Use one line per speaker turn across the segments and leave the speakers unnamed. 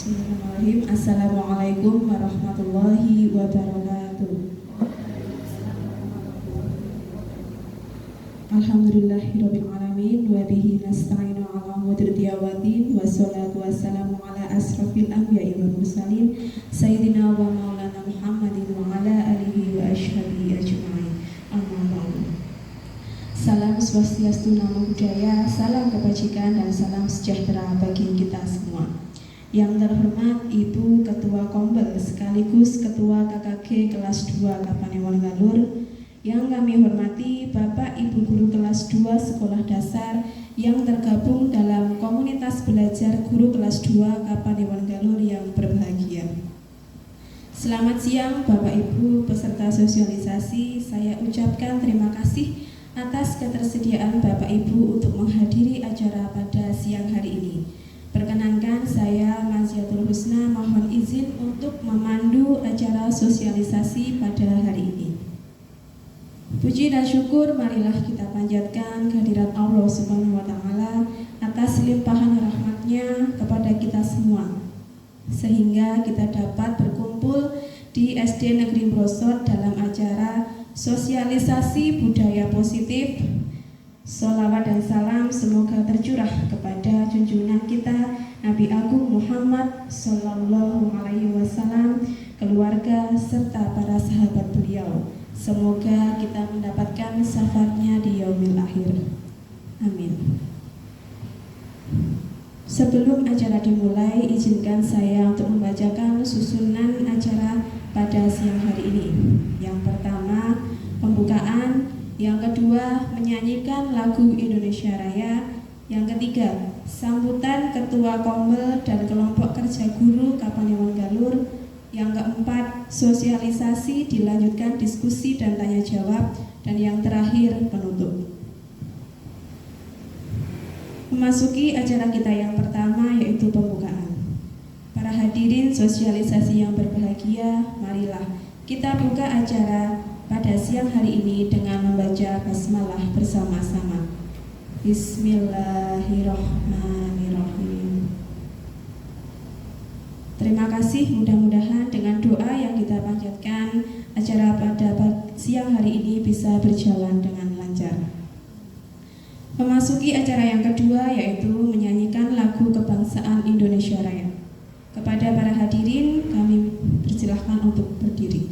Bismillahirrahmanirrahim. Assalamualaikum warahmatullahi wabarakatuh. Alhamdulillahirabbil alamin wa bihi nasta'inu ala umuri diyawati wassalatu wassalamu ala asrofil anbiya'i wal mursalin sayyidina wa maulana Muhammadin wa ala alihi wa ashabihi ajma'in. Amma ba'du. Salam swastiastu, namo buddhaya, salam kebajikan dan salam sejahtera bagi kita semua. Yang terhormat Ibu Ketua Kombel sekaligus Ketua KKG kelas 2 Kapanewon Galur, yang kami hormati Bapak Ibu Guru kelas 2 Sekolah Dasar yang tergabung dalam komunitas belajar guru kelas 2 Kapanewon Galur yang berbahagia. Selamat siang Bapak Ibu peserta sosialisasi, saya ucapkan terima kasih atas ketersediaan Bapak Ibu untuk menghadiri acara pada siang hari ini. Perkenankan saya Maziatul Husna mohon izin untuk memandu acara sosialisasi pada hari ini. Puji dan syukur marilah kita panjatkan kehadirat Allah Subhanahu wa Ta'ala atas limpahan rahmatnya kepada kita semua, sehingga kita dapat berkumpul di SD Negeri Brosot dalam acara sosialisasi budaya positif. Sholawat dan salam semoga tercurah kepada junjungan kita Nabi Agung Muhammad Sallallahu Alaihi Wasallam, keluarga serta para sahabat beliau. Semoga kita mendapatkan syafaatnya di yaumil akhir. Amin. Sebelum acara dimulai, izinkan saya untuk membacakan susunan acara pada siang hari ini. Yang pertama, pembukaan. Yang kedua, menyanyikan lagu Indonesia Raya. Yang ketiga, sambutan Ketua Kombel dan kelompok kerja guru Kapanewon Galur. Yang keempat, sosialisasi dilanjutkan diskusi dan tanya jawab. Dan yang terakhir, penutup. Memasuki acara kita yang pertama, yaitu pembukaan. Para hadirin sosialisasi yang berbahagia, marilah kita buka acara pada siang hari ini dengan membaca basmalah bersama-sama. Bismillahirrahmanirrahim. Terima kasih, mudah-mudahan dengan doa yang kita panjatkan acara pada siang hari ini bisa berjalan dengan lancar. Memasuki acara yang kedua, yaitu menyanyikan lagu kebangsaan Indonesia Raya. Kepada para hadirin kami persilahkan untuk berdiri.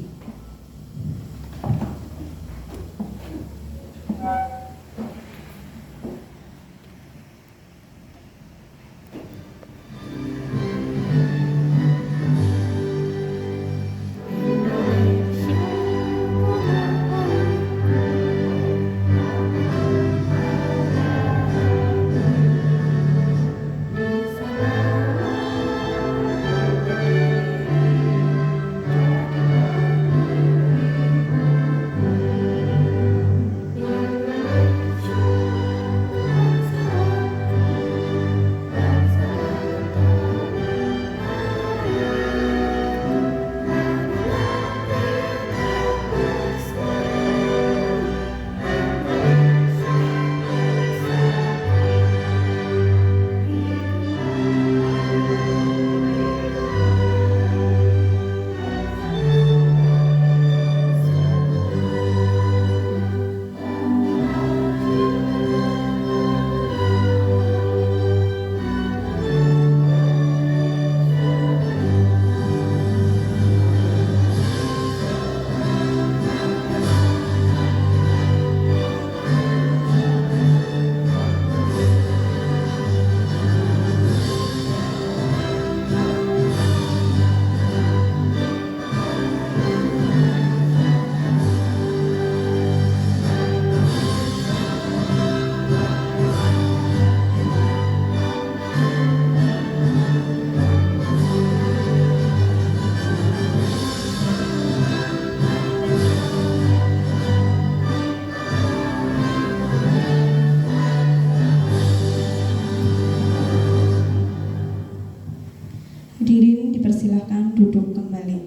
Hadirin dipersilahkan duduk kembali.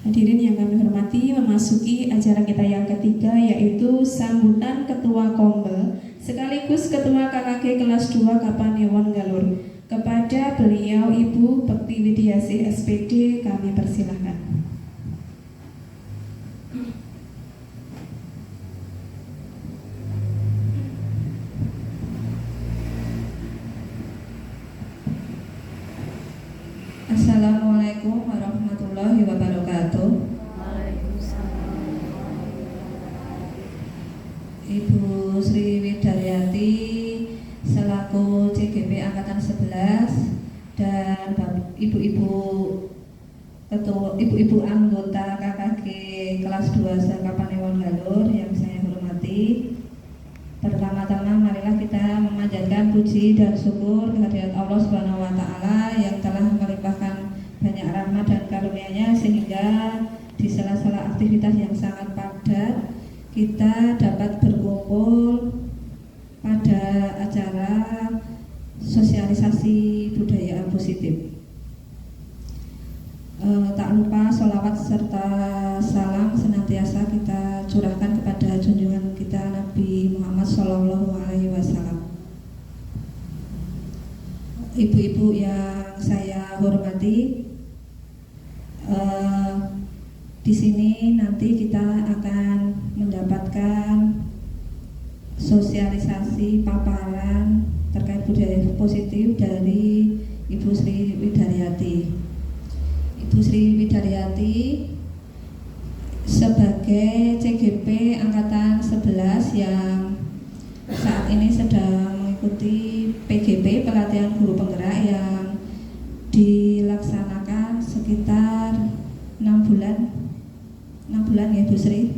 Hadirin yang kami hormati, memasuki acara kita yang ketiga, yaitu sambutan Ketua Kombel sekaligus sekaligus Ketua KKG kelas 2 Kapanewon Galur. Kepada beliau Ibu Bekti Widiasih SPD kami persilahkan. Assalamualaikum warahmatullahi wabarakatuh. Ibu Sri Widaryati selaku CGP Angkatan 11 dan ibu-ibu anggota KKG kelas 2 Kapanewon Galur yang saya hormati. Pertama-tama marilah kita memanjatkan puji dan syukur kehadirat Allah Subhanahu wa taala yang telah melimpahkan banyak rahmat dan karunia-Nya sehingga di sela-sela aktivitas yang sangat padat kita dapat berkumpul pada acara sosialisasi budaya positif. Tak lupa sholawat serta salam senantiasa kita curahkan kepada junjungan kita Nabi Muhammad SAW. Ibu-ibu yang saya hormati, di sini nanti kita akan mendapatkan sosialisasi paparan terkait budaya positif dari Ibu Sri Widaryati. Ibu Sri Widaryati sebagai CGP Angkatan 11 yang saat ini sedang mengikuti PGP pelatihan guru penggerak yang dilaksanakan sekitar 6 bulan ya Bu Sri,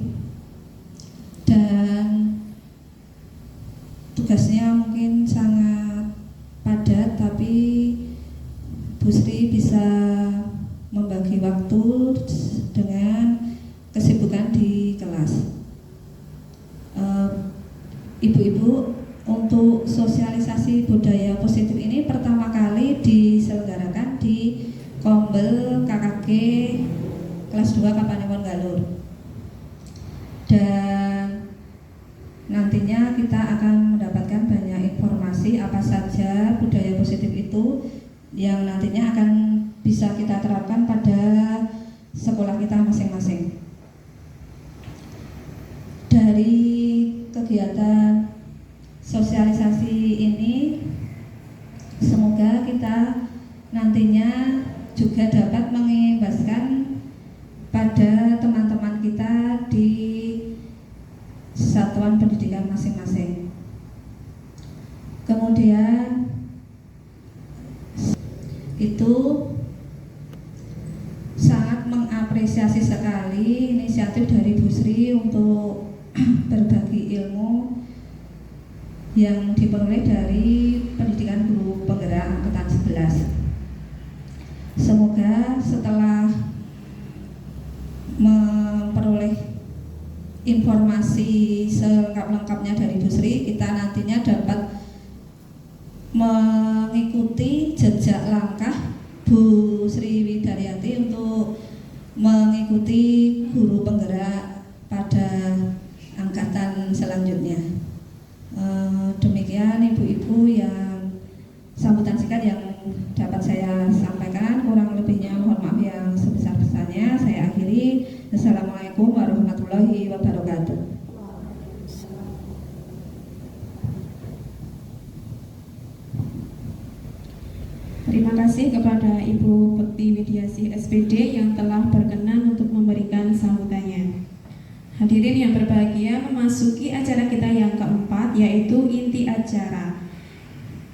dan tugasnya mungkin sangat padat, tapi Bu Sri bisa membagi waktu dengan kesibukan di kelas. Ibu-ibu, untuk sosialisasi budaya positif ini pertama kali diselenggarakan di Kombel KKG kelas 2 Kapanewon Galur, dan nantinya kita akan mendapatkan banyak informasi apa saja budaya positif itu yang nantinya akan bisa kita terapkan pada sekolah kita masing-masing. Dari kegiatan sosialisasi ini semoga kita nantinya juga dapat mengimbaskan pada teman-teman kita di satuan pendidikan masing-masing. Kemudian itu sangat mengapresiasi sekali inisiatif dari Bu Sri untuk berbagi ilmu yang diperoleh dari pendidikan guru penggerak angkatan 11. Semoga setelah memperoleh informasi selengkap-lengkapnya dari Bu Sri, kita nantinya dapat mengikuti jejak langkah Bu Sri Widaryati untuk mengikuti guru penggerak pada angkatan selanjutnya. Demikian ibu-ibu yang sambutan singkat yang dapat saya sampaikan, kurang lebihnya mohon maaf yang sebesar-besarnya. Saya akhiri. Assalamualaikum warahmatullahi wabarakatuh. Terima kasih kepada Ibu Bekti Widiasih SPD yang telah berkenan untuk memberikan sambutannya. Hadirin yang berbahagia, memasuki acara kita yang keempat, yaitu inti acara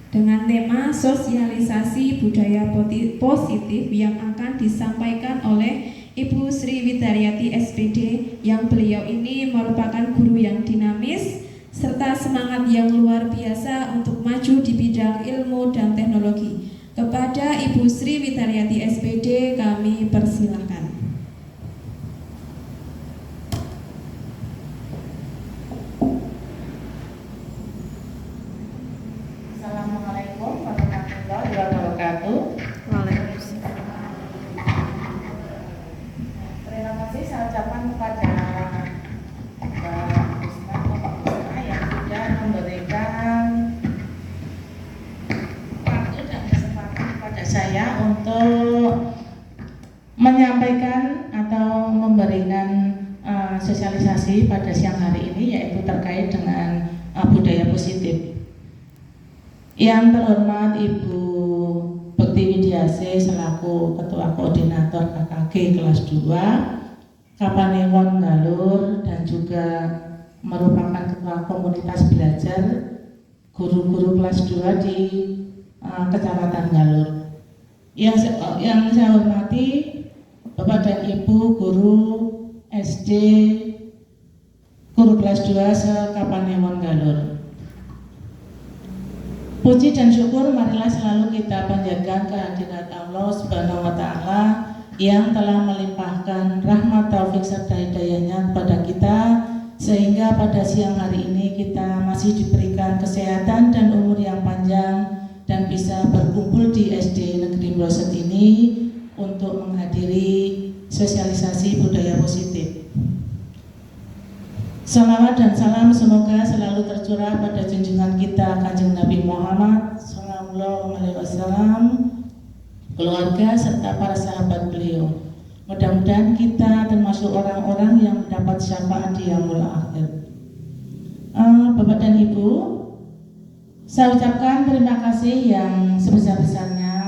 dengan tema sosialisasi budaya positif yang akan disampaikan oleh Ibu Sri Widaryati SPD, yang beliau ini merupakan guru yang dinamis serta semangat yang luar biasa untuk maju di bidang ilmu dan teknologi. Kepada Ibu Sri Widaryati SPD kami persilahkan.
Assalamualaikum warahmatullahi wabarakatuh.
Waalaikumsalam.
Terima kasih saya ucapkan kepada Mbak Puspa yang sudah memberikan sosialisasi pada siang hari ini, yaitu terkait dengan budaya positif. Yang terhormat Ibu Bekti Widiase selaku Ketua Koordinator KKG kelas 2, Kapanewon Galur, dan juga merupakan Ketua Komunitas Belajar Guru-guru kelas 2 di Kecamatan Galur. Yang saya hormati Bapak dan Ibu guru SD guru kelas 2 se-Kapanewon Galur. Puji dan syukur marilah selalu kita panjatkan kehadirat Allah Subhanahu wa Ta'ala yang telah melimpahkan rahmat taufik serta hidayahnya kepada kita, sehingga pada siang hari ini kita masih diberikan kesehatan dan umur yang panjang dan bisa berkumpul di SD Negeri Mloset ini untuk menghadiri sosialisasi budaya positif. Salawat dan salam semoga selalu tercurah pada junjungan kita Kanjeng Nabi Muhammad SAW, keluarga serta para sahabat beliau. Mudah-mudahan kita termasuk orang-orang yang mendapat syafaat di yaumul akhir. Bapak dan Ibu, saya ucapkan terima kasih yang sebesar-besarnya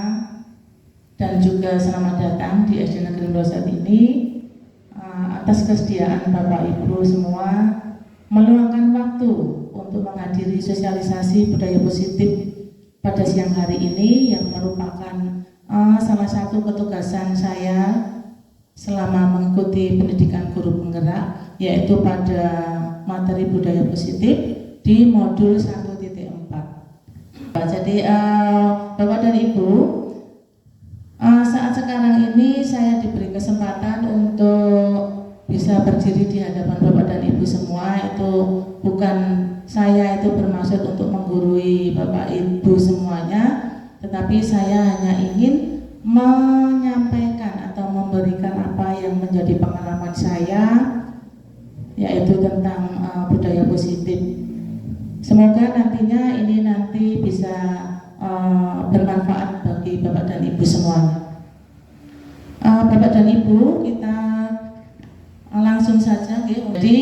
dan juga selamat datang di SD Negeri Mloset ini atas kesediaan Bapak Ibu semua meluangkan waktu untuk menghadiri sosialisasi budaya positif pada siang hari ini yang merupakan salah satu ketugasan saya selama mengikuti pendidikan guru penggerak, yaitu pada materi budaya positif di modul 1.4. Jadi Bapak dan Ibu, saat sekarang ini saya diberi kesempatan untuk bisa berdiri di hadapan Bapak dan Ibu semua. Itu bukan saya itu bermaksud untuk menggurui Bapak Ibu semuanya, tetapi saya hanya ingin menyampaikan atau memberikan apa yang menjadi pengalaman saya, yaitu tentang budaya positif. Semoga nantinya ini nanti bisa bermanfaat bagi Bapak dan Ibu semuanya. Bapak dan Ibu, kita langsung saja. Jadi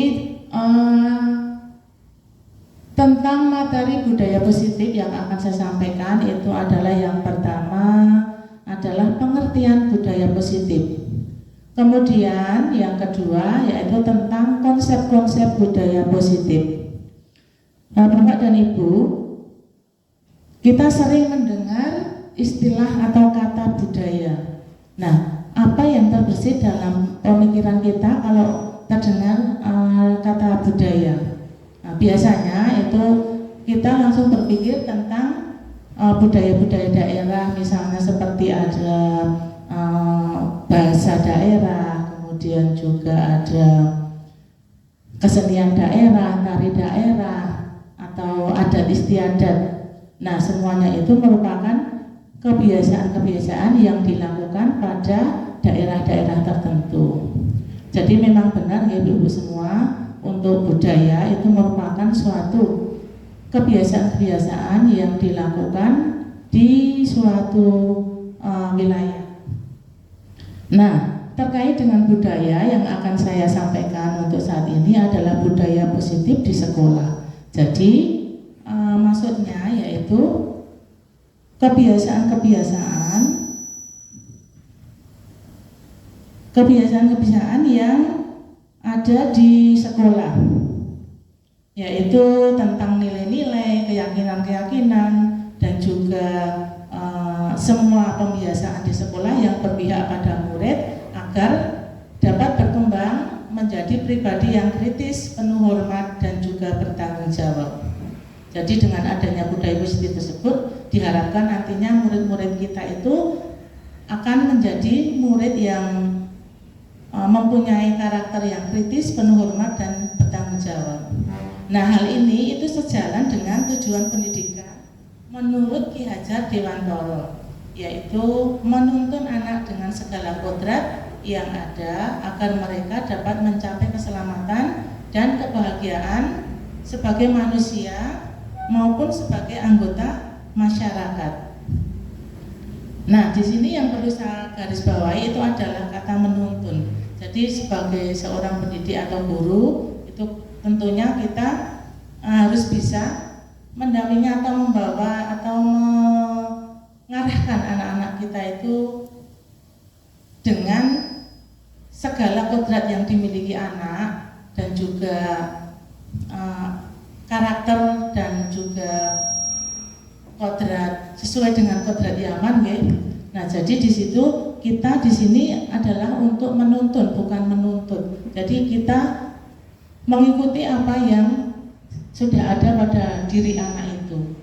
tentang materi budaya positif yang akan saya sampaikan itu adalah yang pertama adalah pengertian budaya positif. Kemudian yang kedua yaitu tentang konsep-konsep budaya positif. Bapak dan Ibu, kita sering mendengar istilah atau kata budaya. Nah, apa yang terbesit dalam pemikiran kita kalau terdengar kata budaya? Nah, biasanya itu kita langsung berpikir tentang budaya-budaya daerah, misalnya seperti ada bahasa daerah, kemudian juga ada kesenian daerah, tari daerah, atau adat istiadat. Nah, semuanya itu merupakan kebiasaan-kebiasaan yang dilakukan pada daerah-daerah tertentu. Jadi memang benar ya Ibu semua, untuk budaya itu merupakan suatu kebiasaan-kebiasaan yang dilakukan di suatu wilayah. Nah, terkait dengan budaya yang akan saya sampaikan untuk saat ini adalah budaya positif di sekolah. Jadi maksudnya yaitu kebiasaan yang ada di sekolah, yaitu tentang nilai-nilai, keyakinan-keyakinan, dan juga semua pembiasaan di sekolah yang berpihak pada murid agar dapat berkembang menjadi pribadi yang kritis, penuh hormat, dan juga bertanggung jawab. Jadi dengan adanya budaya positif tersebut diharapkan nantinya murid-murid kita itu akan menjadi murid yang mempunyai karakter yang kritis, penuh hormat, dan bertanggung jawab. Nah, hal ini itu sejalan dengan tujuan pendidikan menurut Ki Hajar Dewantara, yaitu menuntun anak dengan segala kodrat yang ada agar mereka dapat mencapai keselamatan dan kebahagiaan sebagai manusia maupun sebagai anggota masyarakat. Nah, di sini yang perlu saya garis bawahi itu adalah kata menuntun. Jadi sebagai seorang pendidik atau guru itu tentunya kita harus bisa mendampingi atau membawa atau mengarahkan anak-anak kita itu dengan segala kodrat yang dimiliki anak dan juga karakter dan juga kodrat sesuai dengan kodrat Yaman, ya. Nah, jadi di situ kita di sini adalah untuk menuntun, bukan menuntut. Jadi kita mengikuti apa yang sudah ada pada diri anak itu.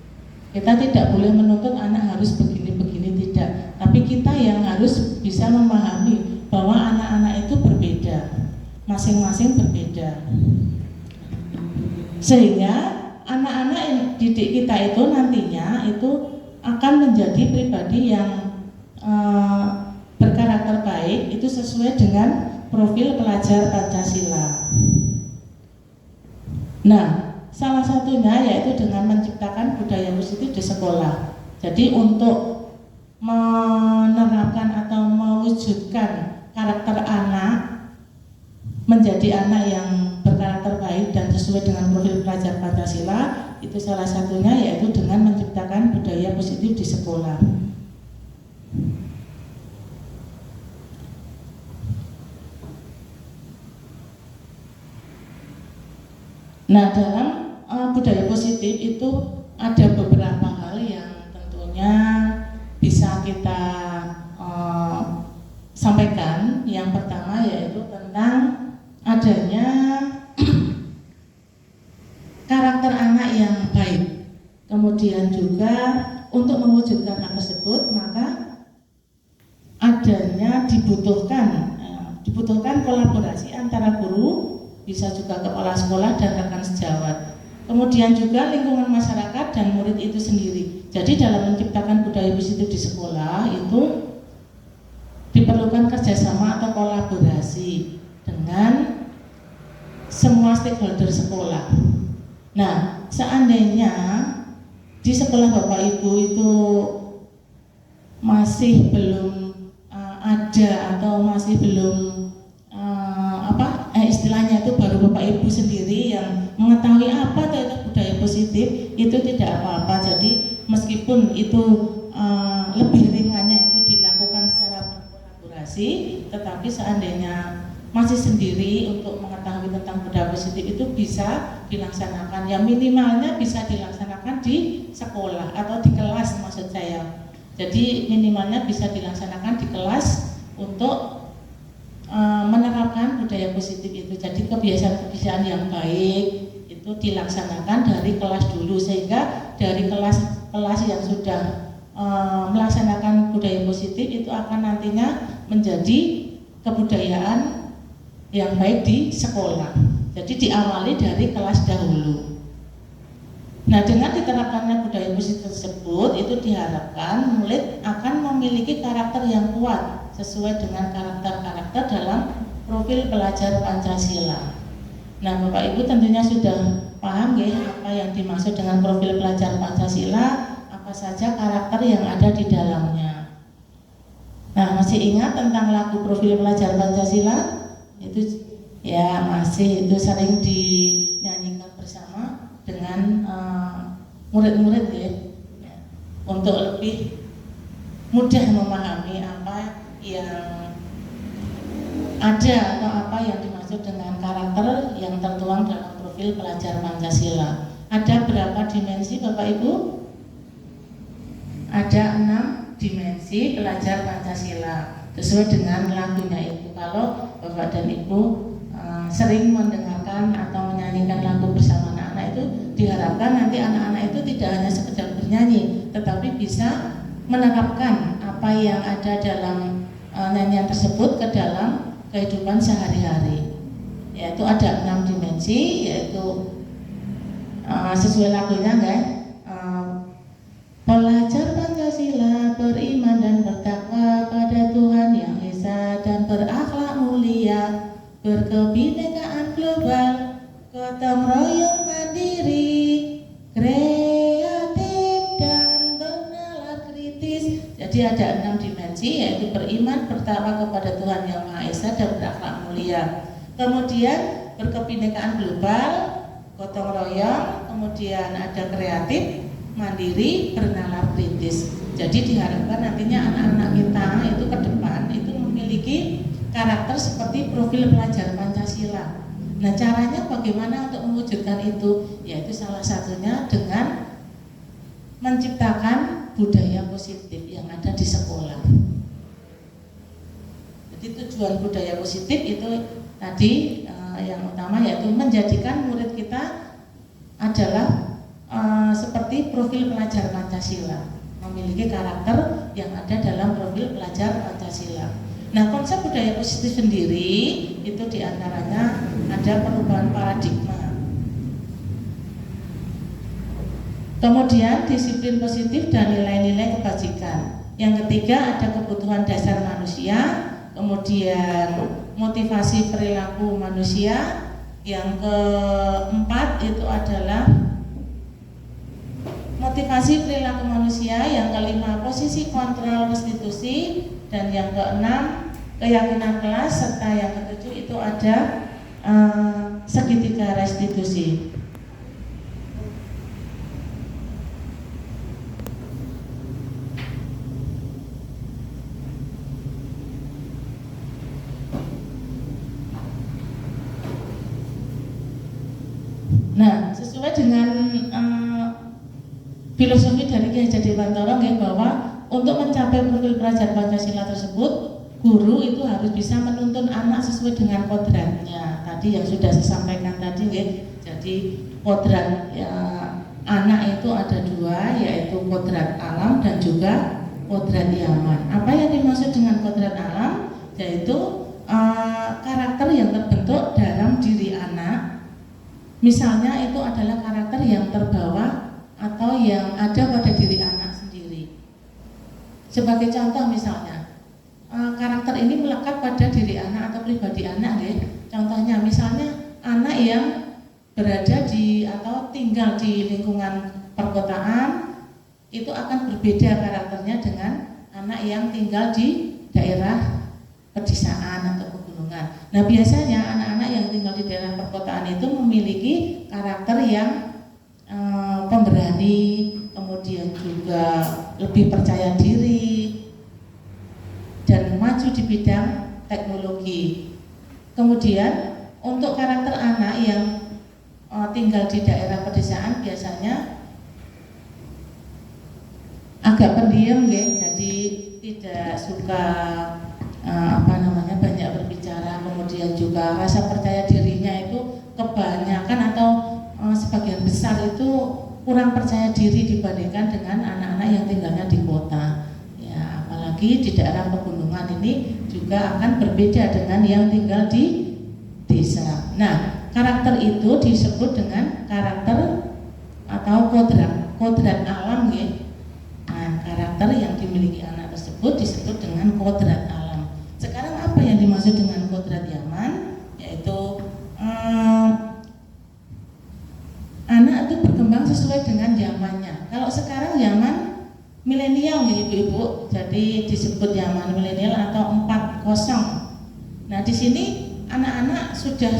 Kita tidak boleh menuntut anak harus begini-begini, tidak. Tapi kita yang harus bisa memahami bahwa anak-anak itu berbeda, masing-masing berbeda. Sehingga anak-anak didik kita itu nantinya itu akan menjadi pribadi yang berkarakter baik, itu sesuai dengan profil pelajar Pancasila. Nah, salah satunya yaitu dengan menciptakan budaya positif di sekolah. Jadi untuk menerapkan atau mewujudkan karakter anak menjadi anak yang berkarakter baik dan sesuai dengan profil pelajar Pancasila, itu salah satunya yaitu dengan menciptakan budaya positif di sekolah. Nah, dalam budaya positif itu ada beberapa hal yang tentunya bisa kita sampaikan. Yang pertama yaitu tentang adanya karakter anak yang baik. Kemudian juga untuk mewujudkan hal tersebut maka dibutuhkan kolaborasi antara guru, bisa juga kepala sekolah dan rekan sejawat. Kemudian juga lingkungan masyarakat dan murid itu sendiri. Jadi dalam menciptakan budaya positif di sekolah itu diperlukan kerjasama atau kolaborasi dengan semua stakeholder sekolah. Nah, seandainya di sekolah Bapak Ibu itu masih belum ada atau masih belum istilahnya itu baru Bapak Ibu sendiri yang mengetahui apa itu budaya positif, itu tidak apa-apa. Jadi meskipun itu lebih ringannya itu dilakukan secara kolaborasi, tetapi seandainya masih sendiri untuk mengetahui tentang budaya positif itu bisa dilaksanakan. Yang minimalnya bisa dilaksanakan di sekolah atau di kelas maksud saya. Jadi minimalnya bisa dilaksanakan di kelas untuk menerapkan budaya positif itu. Jadi kebiasaan-kebiasaan yang baik itu dilaksanakan dari kelas dulu, sehingga dari kelas yang sudah melaksanakan budaya positif itu akan nantinya menjadi kebudayaan yang baik di sekolah. Jadi diawali dari kelas dahulu. Nah, dengan diterapkannya budaya positif tersebut itu diharapkan murid akan memiliki karakter yang kuat sesuai dengan karakter-karakter dalam profil pelajar Pancasila. Nah, Bapak Ibu tentunya sudah paham ya apa yang dimaksud dengan profil pelajar Pancasila, apa saja karakter yang ada di dalamnya. Nah, masih ingat tentang lagu profil pelajar Pancasila? Itu ya masih, itu sering dinyanyikan bersama dengan murid-murid ya, untuk lebih mudah memahami apa yang ada atau apa yang dimaksud dengan karakter yang tertuang dalam profil pelajar Pancasila. Ada berapa dimensi Bapak Ibu? Ada 6 dimensi pelajar Pancasila sesuai dengan lagunya itu. Kalau Bapak dan Ibu sering mendengarkan atau menyanyikan lagu bersama anak-anak itu, diharapkan nanti anak-anak itu tidak hanya sekedar bernyanyi, tetapi bisa menerapkan apa yang ada dalam nyanyian tersebut ke dalam kehidupan sehari-hari. Yaitu ada 6 dimensi, yaitu sesuai lagunya kan, pelajar Pancasila beriman dan bertakwa pada Tuhan Yang Esa dan berakhlak mulia, berkebinekaan global, gotong royong mandiri, kreatif dan bernalar kritis. Jadi ada 6 dimensi, yaitu beriman beriman, bertakwa kepada Tuhan Yang Maha Esa dan berakhlak mulia. Kemudian berkebinekaan global, gotong royong, kemudian ada kreatif, mandiri, bernalar kritis. Jadi diharapkan nantinya anak-anak kita itu ke depan itu memiliki karakter seperti profil pelajar Pancasila. Nah, caranya bagaimana untuk mewujudkan itu? Yaitu salah satunya dengan menciptakan budaya positif yang ada di sekolah. Jadi tujuan budaya positif itu tadi yang utama yaitu menjadikan murid kita adalah seperti profil pelajar Pancasila, memiliki karakter yang ada dalam profil pelajar Pancasila. Nah, konsep budaya positif sendiri itu diantaranya ada perubahan paradigma. Kemudian disiplin positif dan nilai-nilai kebajikan. Yang ketiga ada kebutuhan dasar manusia, kemudian motivasi perilaku manusia. Yang keempat itu adalah motivasi perilaku manusia. Yang kelima posisi kontrol restitusi, dan yang keenam keyakinan kelas, serta yang ketujuh itu ada segitiga restitusi. Nah, sesuai dengan filosofi dari Ki Hajar Dewantara bahwa untuk mencapai profil pelajar Pancasila tersebut, guru itu harus bisa menuntun anak sesuai dengan kodratnya. Tadi yang sudah saya sampaikan tadi, jadi kodrat anak itu ada dua, yaitu kodrat alam dan juga kodrat yaman. Apa yang dimaksud dengan kodrat alam? Yaitu karakter yang terbentuk dalam diri anak. Misalnya itu adalah karakter yang terbawa atau yang ada pada diri anak sendiri. Sebagai contoh misalnya, karakter ini melekat pada diri anak atau pribadi anak. Contohnya misalnya anak yang berada di atau tinggal di lingkungan perkotaan itu akan berbeda karakternya dengan anak yang tinggal di daerah pedesaan atau pegunungan. Nah, biasanya anak-anak yang tinggal di daerah perkotaan itu memiliki karakter yang pemberani, kemudian juga lebih percaya diri dan maju di bidang teknologi. Kemudian untuk karakter anak yang tinggal di daerah pedesaan biasanya agak pendiam, jadi tidak suka banyak berbicara, kemudian juga rasa percaya dirinya itu kebanyakan atau sebagian besar itu kurang percaya diri dibandingkan dengan anak-anak yang tinggalnya di kota. Ya, apalagi di daerah pegunungan ini juga akan berbeda dengan yang tinggal di desa. Nah, karakter itu disebut dengan karakter atau kodrat alam, Nah, karakter yang dimiliki anak tersebut disebut dengan kodrat alam. Sekarang apa yang dimaksud dengan kodrat yaman? Yaitu anak itu berkembang sesuai dengan zamannya. Kalau sekarang zaman milenial ibu-ibu, jadi disebut zaman milenial atau 4.0. Nah, di sini anak-anak sudah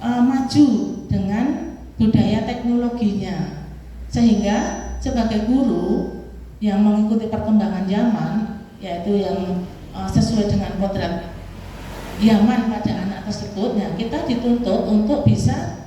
maju dengan budaya teknologinya, sehingga sebagai guru yang mengikuti perkembangan zaman, yaitu yang sesuai dengan kodrat yaman pada anak tersebut, nah kita dituntut untuk bisa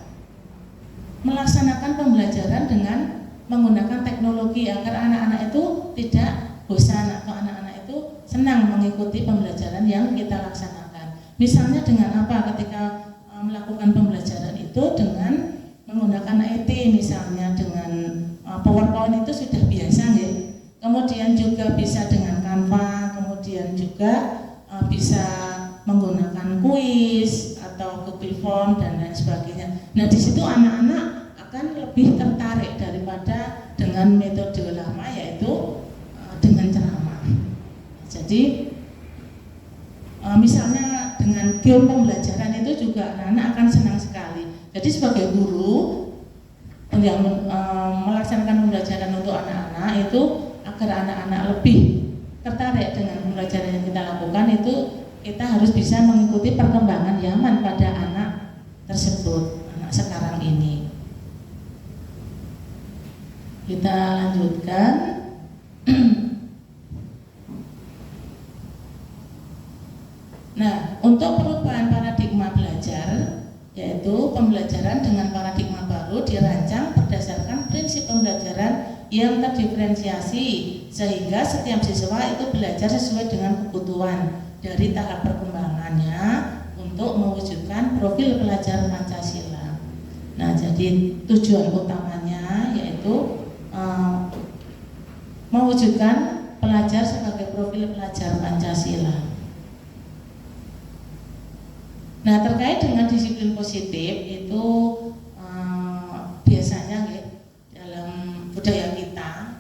melaksanakan pembelajaran dengan menggunakan teknologi agar anak-anak itu tidak bosan atau anak-anak itu senang mengikuti pembelajaran yang kita laksanakan. Misalnya dengan apa? Ketika melakukan pembelajaran itu dengan menggunakan IT, misalnya dengan PowerPoint itu sudah biasa, Kemudian juga bisa dengan Canva, kemudian juga bisa menggunakan kuis atau Google Form dan lain sebagainya. Nah, di situ anak-anak akan lebih tertarik daripada dengan metode lama, yaitu dengan ceramah. Jadi misalnya dengan game pembelajaran itu juga anak-anak akan senang sekali. Jadi sebagai guru yang melaksanakan pembelajaran untuk anak-anak itu agar anak-anak lebih tertarik dengan pembelajaran yang kita lakukan itu kita harus bisa mengikuti perkembangan zaman pada anak tersebut, anak sekarang ini. Kita lanjutkan. Nah, untuk perubahan paradigma belajar, yaitu pembelajaran dengan paradigma baru dirancang berdasarkan prinsip pembelajaran yang terdiferensiasi sehingga setiap siswa itu belajar sesuai dengan kebutuhan dari tahap perkembangannya untuk mewujudkan profil pelajar Pancasila. Nah, jadi tujuan utamanya yaitu mewujudkan pelajar sebagai profil pelajar Pancasila. Nah, terkait dengan disiplin positif itu biasanya dalam budaya kita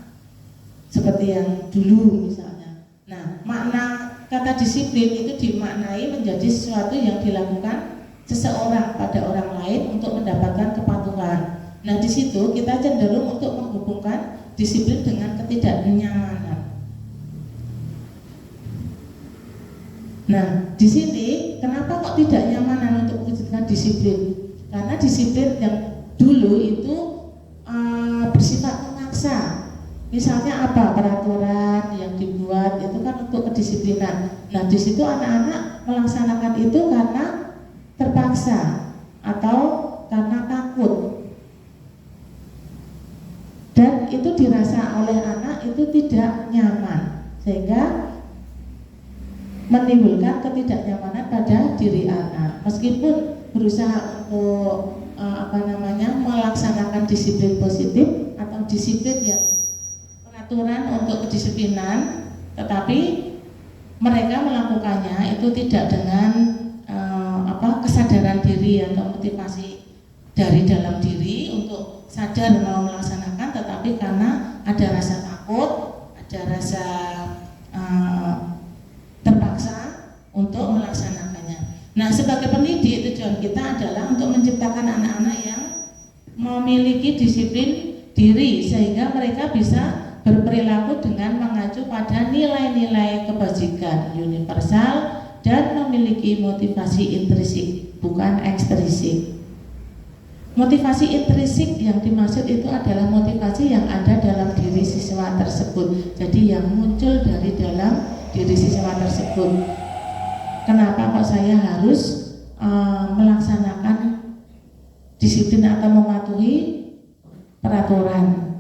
seperti yang dulu misalnya. Nah, makna kata disiplin itu dimaknai menjadi sesuatu yang dilakukan seseorang pada orang lain untuk mendapatkan kepatuhan. Nah, di situ kita cenderung untuk menghubungkan disiplin dengan ketidaknyamanan. Nah, di sini kenapa kok tidak nyamanan untuk mewujudkan disiplin? Karena disiplin yang dulu itu bersifat memaksa. Misalnya apa? Peraturan yang dibuat itu kan untuk kedisiplinan. Nah, di situ anak-anak melaksanakan itu karena terpaksa atau karena takut. Dan itu dirasa oleh anak itu tidak nyaman, sehingga menimbulkan ketidaknyamanan pada diri anak. Meskipun berusaha untuk melaksanakan disiplin positif atau disiplin yang peraturan untuk kedisiplinan, tetapi mereka melakukannya itu tidak dengan kesadaran diri atau motivasi dari dalam diri untuk sadar mau melaksanakan, tetapi karena ada rasa takut, ada rasa terpaksa untuk melaksanakannya. Nah, sebagai pendidik tujuan kita adalah untuk menciptakan anak-anak yang memiliki disiplin diri sehingga mereka bisa berperilaku dengan mengacu pada nilai-nilai kebajikan universal dan memiliki motivasi intrinsik bukan ekstrinsik. Motivasi intrinsik yang dimaksud itu adalah motivasi yang ada dalam diri siswa tersebut. Jadi yang muncul dari dalam diri siswa tersebut. Kenapa kok saya harus melaksanakan disiplin atau mematuhi peraturan?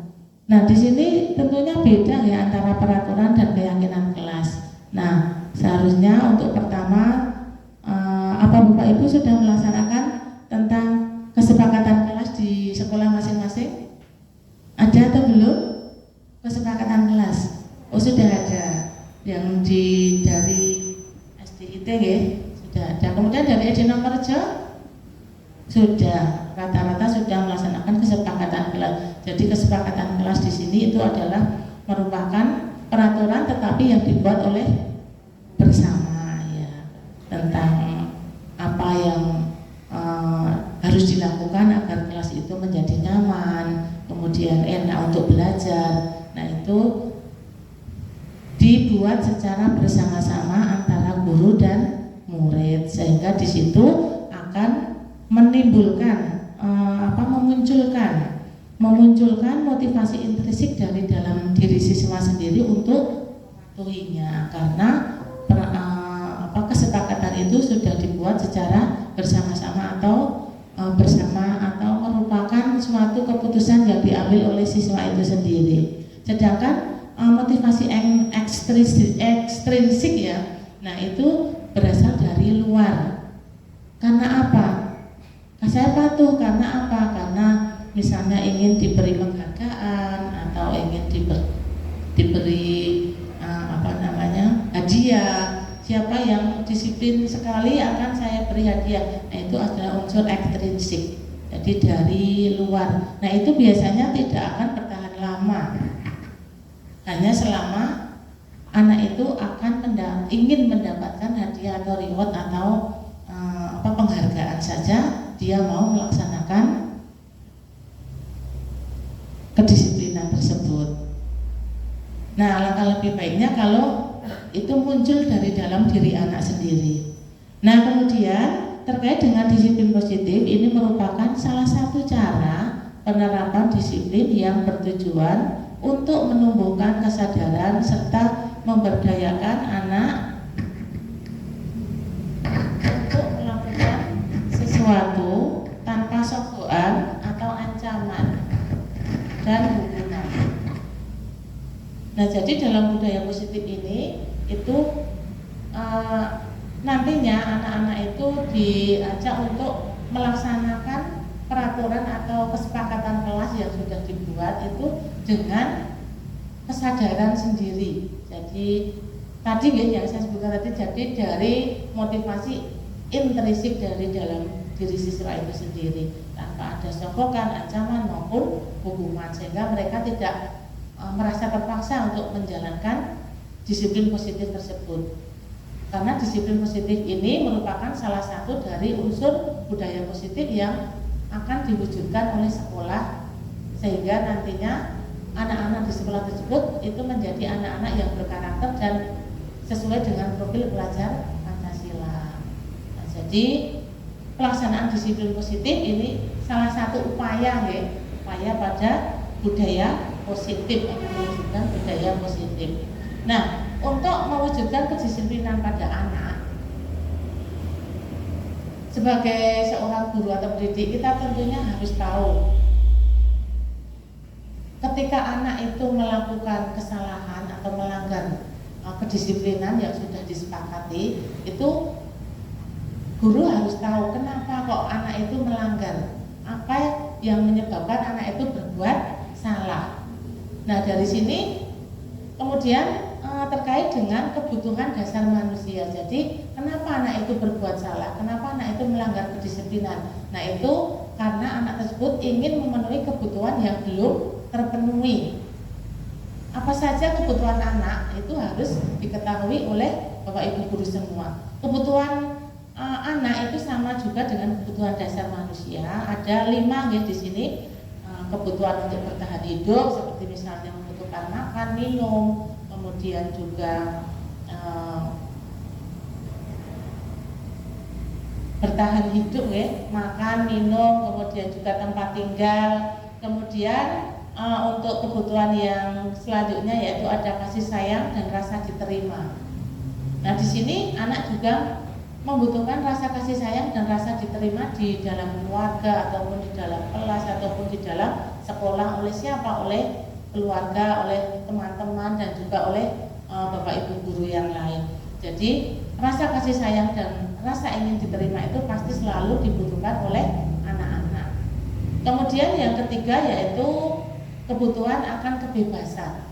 Nah, di sini tentunya beda ya antara peraturan dan keyakinan kelas. Nah, seharusnya untuk pertama apa Bapak Ibu sudah melaksanakan tentang kesepakatan kelas di sekolah masing-masing? Ada atau belum? Kesepakatan kelas. Oh, sudah ada. Yang dari SDIT ya, sudah ada. Kemudian dari SD Nomerjo sudah, rata-rata sudah melaksanakan kesepakatan kelas. Jadi kesepakatan kelas di sini itu adalah merupakan peraturan tetapi yang dibuat oleh bersama ya, tentang apa yang harus dilakukan agar kelas itu menjadi nyaman, kemudian enak untuk belajar. Nah, itu dibuat secara bersama-sama antara guru dan murid sehingga di situ akan menimbulkan memunculkan motivasi intrinsik dari dalam diri siswa sendiri untuk mematuhinya karena kesepakatan itu sudah dibuat secara bersama-sama atau merupakan suatu keputusan yang diambil oleh siswa itu sendiri. Sedangkan motivasi ekstrinsik ya, nah itu berasal dari luar. Karena apa? Saya patuh karena apa? Karena misalnya ingin diberi penghargaan atau ingin diberi hadiah. Siapa yang disiplin sekali akan saya beri hadiah. Nah, itu adalah unsur ekstrinsik. Jadi dari luar. Nah, itu biasanya tidak akan bertahan lama. Hanya selama anak itu akan ingin mendapatkan hadiah atau reward atau penghargaan saja, dia mau melaksanakan kedisiplinan tersebut. Nah, alangkah lebih baiknya kalau itu muncul dari dalam diri anak sendiri. Nah, kemudian terkait dengan disiplin positif, ini merupakan salah satu cara penerapan disiplin yang bertujuan untuk menumbuhkan kesadaran serta memberdayakan anak untuk melakukan sesuatu tanpa sogokan atau ancaman dan hukuman. Nah, jadi dalam budaya positif ini itu nantinya anak-anak itu diajak untuk melaksanakan peraturan atau kesepakatan kelas yang sudah dibuat itu dengan kesadaran sendiri. Jadi tadi yang saya sebutkan tadi, jadi dari motivasi intrinsik dari dalam diri siswa itu sendiri tanpa ada sogokan, ancaman maupun hukuman, sehingga mereka tidak merasa terpaksa untuk menjalankan disiplin positif tersebut. Karena disiplin positif ini merupakan salah satu dari unsur budaya positif yang akan diwujudkan oleh sekolah, sehingga nantinya anak-anak di sekolah tersebut itu menjadi anak-anak yang berkarakter dan sesuai dengan profil pelajar Pancasila. Nah, jadi pelaksanaan disiplin positif ini salah satu upaya pada budaya positif, mewujudkan budaya positif. Nah, untuk mewujudkan kedisiplinan pada anak, sebagai seorang guru atau pendidik, kita tentunya harus tahu ketika anak itu melakukan kesalahan atau melanggar kedisiplinan yang sudah disepakati, itu guru harus tahu kenapa kok anak itu melanggar, apa yang menyebabkan anak itu berbuat salah. Nah, dari sini kemudian terkait dengan kebutuhan dasar manusia. Jadi kenapa anak itu berbuat salah, kenapa anak itu melanggar kedisiplinan. Nah, itu karena anak tersebut ingin memenuhi kebutuhan yang belum terpenuhi. Apa saja kebutuhan anak itu harus diketahui oleh Bapak Ibu guru semua. Kebutuhan anak itu sama juga dengan kebutuhan dasar manusia. Ada 5 di sini. Kebutuhan untuk bertahan hidup, seperti misalnya membutuhkan makan, minum, kemudian juga bertahan hidup makan, minum, kemudian juga tempat tinggal. Kemudian untuk kebutuhan yang selanjutnya yaitu ada kasih sayang dan rasa diterima. Nah, di sini anak juga membutuhkan rasa kasih sayang dan rasa diterima di dalam keluarga ataupun di dalam kelas ataupun di dalam sekolah. Oleh siapa? Oleh keluarga, oleh teman-teman dan juga oleh Bapak Ibu guru yang lain. Jadi rasa kasih sayang dan rasa ingin diterima itu pasti selalu dibutuhkan oleh anak-anak. Kemudian yang ketiga yaitu kebutuhan akan kebebasan.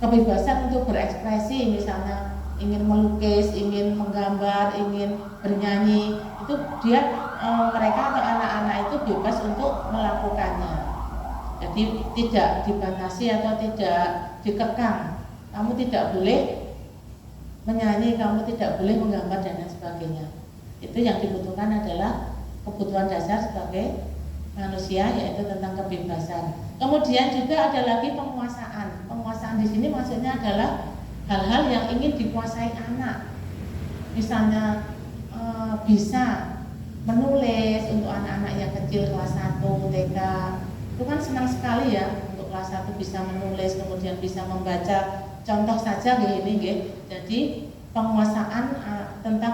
Kebebasan untuk berekspresi, misalnya ingin melukis, ingin menggambar, ingin bernyanyi, itu mereka atau anak-anak itu bebas untuk melakukannya. Jadi tidak dibatasi atau tidak dikekang. Kamu tidak boleh menyanyi, kamu tidak boleh menggambar dan lain sebagainya. Itu yang dibutuhkan adalah kebutuhan dasar sebagai manusia, yaitu tentang kebebasan. Kemudian juga ada lagi penguasaan. Penguasaan di sini maksudnya adalah hal-hal yang ingin dikuasai anak. Misalnya bisa menulis untuk anak-anak yang kecil kelas 1 TK. Itu kan senang sekali ya untuk kelas 1 bisa menulis, kemudian bisa membaca. Contoh saja ini. Jadi penguasaan tentang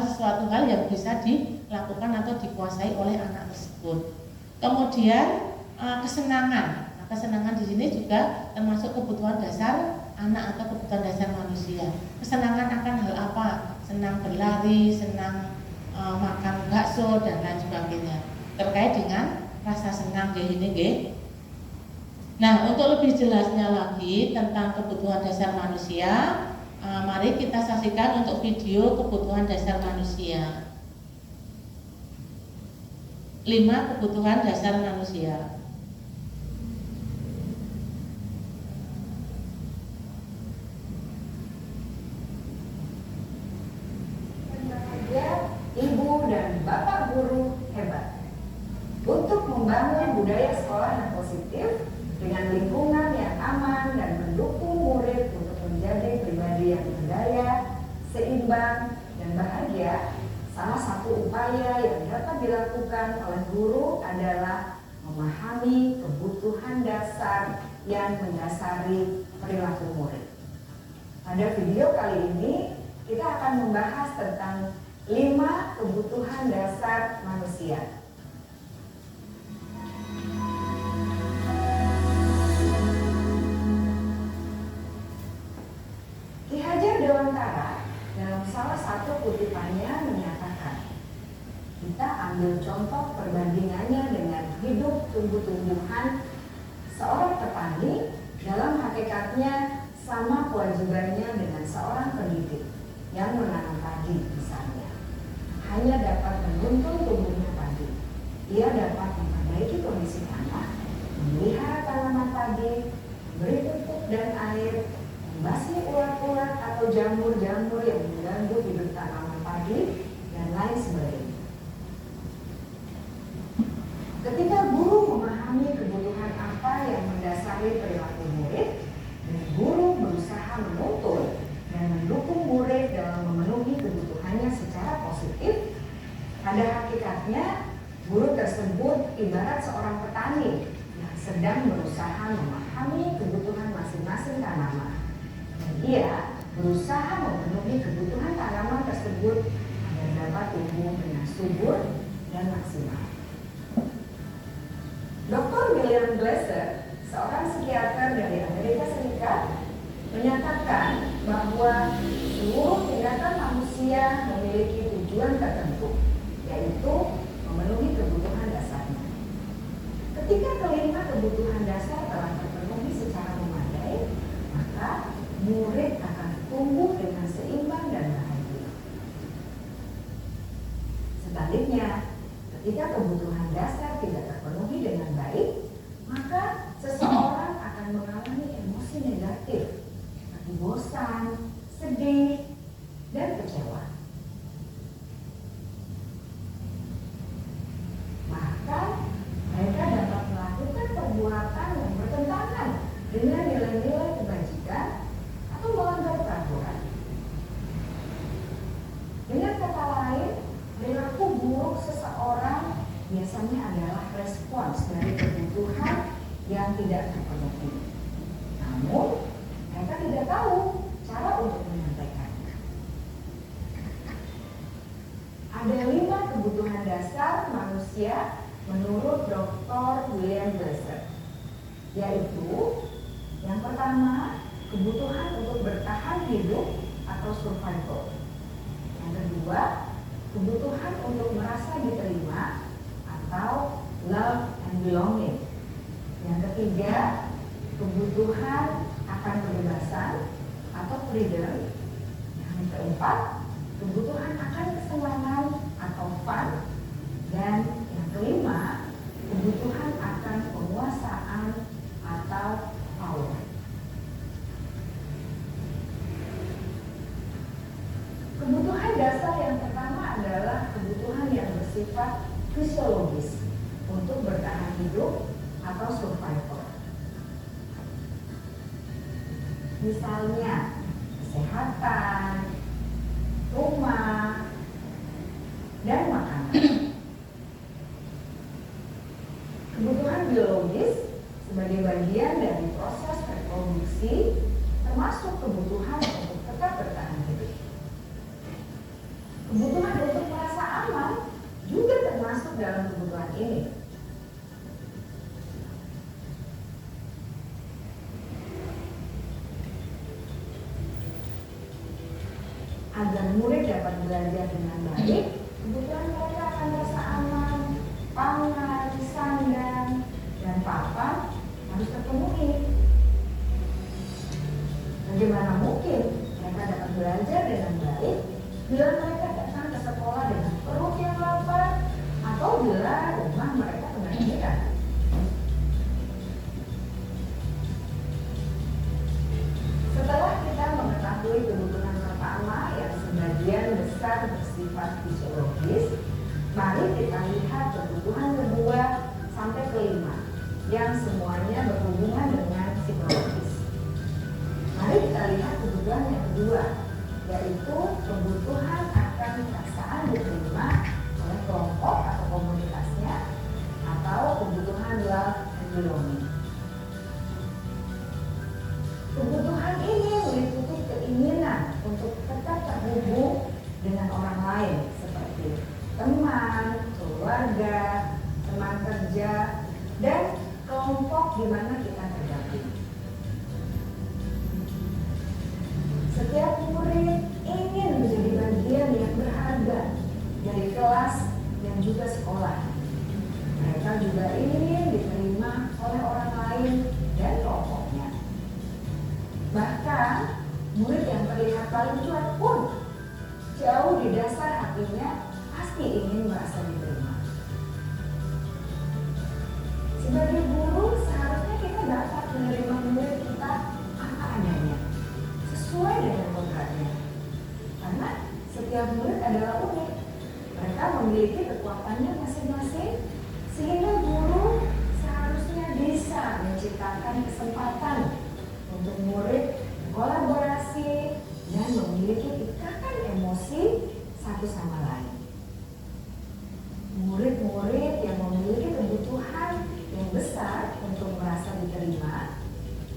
sesuatu hal yang bisa dilakukan atau dikuasai oleh anak tersebut. Kemudian kesenangan. Nah, kesenangan di sini juga termasuk kebutuhan dasar anak atau kebutuhan dasar manusia. Kesenangan akan hal apa? Senang berlari, senang makan bakso dan lain sebagainya. Terkait dengan rasa senang ini. Nah, untuk lebih jelasnya lagi tentang kebutuhan dasar manusia, mari kita saksikan untuk video kebutuhan dasar manusia. 5 kebutuhan dasar manusia.
Ibu dan Bapak guru hebat untuk membangun budaya sekolah yang positif dengan lingkungan yang aman dan mendukung murid untuk menjadi pribadi yang berdaya, seimbang, dan bahagia, salah satu upaya yang dapat dilakukan oleh guru adalah memahami kebutuhan dasar yang mendasari perilaku murid. Pada video kali ini, kita akan membahas tentang 5 kebutuhan dasar manusia. Ki Hajar Dewantara dalam salah satu kutipannya menyatakan, kita ambil contoh perbandingannya dengan hidup tumbuh-tumbuhan. Seorang petani dalam hakikatnya sama kewajibannya dengan seorang pendidik yang menanam padi misalnya. Hanya dapat menuntun tumbuhnya padi. Ia dapat memperbaiki kondisi tanah, memelihara tanaman padi, memberi pupuk dan air, membasmi ulat-ulat atau jamur-jamur yang mengganggu hidup tanaman padi, dan lain sebagainya. Ketika guru memahami kebutuhan apa yang mendasari perilaku murid, dan guru berusaha menuntun dan mendukung murid dalam memenuhi kebutuhannya secara positif, pada hakikatnya guru tersebut ibarat seorang petani yang sedang berusaha memahami kebutuhan masing-masing tanaman. Dan ia berusaha memenuhi kebutuhan tanaman tersebut agar dapat tumbuh dengan subur dan maksimal. Dr. William Glasser, seorang psikiater dari Amerika Serikat, menyatakan bahwa seluruh tindakan manusia memiliki tujuan tertentu, yaitu memenuhi kebutuhan dasarnya. Ketika kelima kebutuhan dasar telah terpenuhi secara memadai, maka murid akan tumbuh dengan seimbang dan bahagia. Sebaliknya, ketika kebutuhan dasar tidak terpenuhi dengan baik, maka seseorang akan mengalami emosi negatif seperti bosan, sedih, dan kecewa. Bahkan mereka dapat melakukan perbuatan yang bertentangan dengan nilai-nilai kebajikan atau melanggar peraturan. Dengan kata lain, perilaku buruk seseorang biasanya adalah respons dari kebutuhan yang tidak terpenuhi. Namun, mereka tidak tahu cara untuk menyampaikannya. Ada 5 kebutuhan dasar manusia menurut Dr. William Glasser, yaitu yang pertama, kebutuhan untuk bertahan hidup atau survival. Yang kedua, kebutuhan untuk merasa diterima atau love and belonging. Yang ketiga, kebutuhan akan kebebasan atau freedom. Yang keempat, kebutuhan akan kesenangan atau fun. Dan yang kelima, kebutuhan akan penguasaan atau power. Kebutuhan dasar yang pertama adalah kebutuhan yang bersifat fisiologis untuk bertahan hidup atau survival. Misalnya kesehatan, rumah, dan makanan. Kebutuhan biologis sebagai bagian dari proses reproduksi termasuk kebutuhan untuk tetap bertahan hidup. Kebutuhan untuk merasa aman juga termasuk dalam kebutuhan ini. Agar murid dapat belajar dengan baik, kebutuhan mereka akan rasa aman, pangan, sandang, dan papan harus terpenuhi. Bagaimana mungkin mereka dapat belajar dengan baik bila mereka datang ke sekolah dengan perut yang lapar atau bila rumah mereka kebanjiran? Setelah kita mengetahui kebutuhan pertama yang sebagian besar bersifat fisiologis, mari kita lihat kebutuhan kedua sampai kelima yang semuanya berhubungan dengan psikologis. Mari kita lihat belonging. Kebutuhan ini meliputi keinginan untuk tetap terhubung dengan orang lain seperti teman, keluarga, teman kerja, dan kelompok di mana kita tergabung. Setiap murid ingin menjadi bagian yang berharga dari kelas dan juga sekolah. Mereka juga ingin diterima oleh orang lain dan kelompoknya. Bahkan, murid yang terlihat paling cuek pun jauh di dasar hatinya pasti ingin merasa diterima. Sebagai guru, seharusnya kita dapat menerima murid kita apa adanya, sesuai dengan kodratnya. Karena setiap murid adalah unik. Mereka memiliki kekuatannya masing-masing, sehingga guru seharusnya bisa menciptakan kesempatan untuk murid kolaborasi dan memiliki ikatan emosi satu sama lain. Murid-murid yang memiliki kebutuhan yang besar untuk merasa diterima,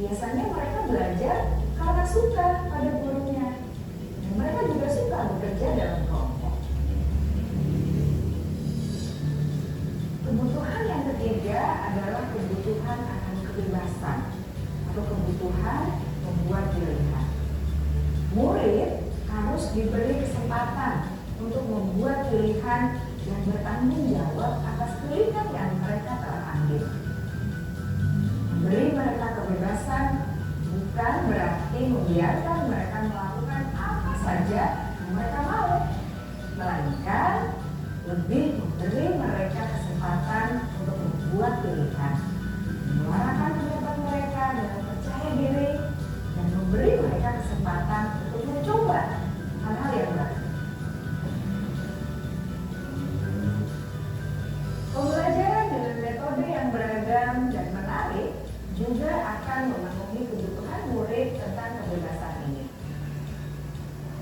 biasanya mereka belajar karena suka pada gurunya, dan mereka juga suka bekerja dalam kelompok. Kebutuhan yang ketiga adalah kebutuhan akan kebebasan atau kebutuhan membuat pilihan. Murid harus diberi kesempatan untuk membuat pilihan dan bertanggung jawab atas pilihan yang mereka telah ambil. Memberi mereka kebebasan bukan berarti membiarkan mereka melakukan apa saja yang mereka mau, melainkan lebih memberi mereka kesempatan untuk membuat pilihan, menyuarakan pendapat mereka dengan percaya diri, dan memberi mereka kesempatan untuk mencoba hal-hal yang baru. Pembelajaran dengan metode yang beragam dan menarik juga akan memenuhi kebutuhan murid tentang kebebasan ini.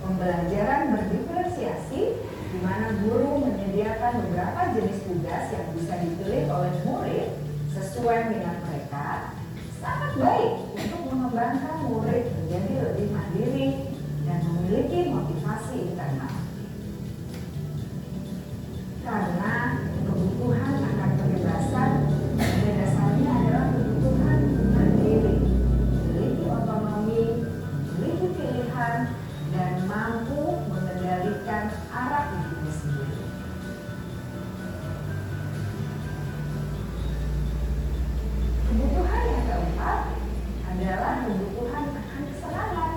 Pembelajaran berdiferensiasi, di mana guru menyediakan beberapa jenis tugas yang bisa dipilih oleh murid sesuai minat mereka, sangat baik untuk mengembangkan murid menjadi lebih mandiri dan memiliki motivasi internal. Karena kebutuhan akan kebebasan pada dasarnya adalah kebutuhan mandiri, memiliki otonomi, memiliki pilihan, dan mampu mengendalikan arah hidupnya sendiri. Kebutuhan yang keempat adalah kebutuhan akan kesenangan.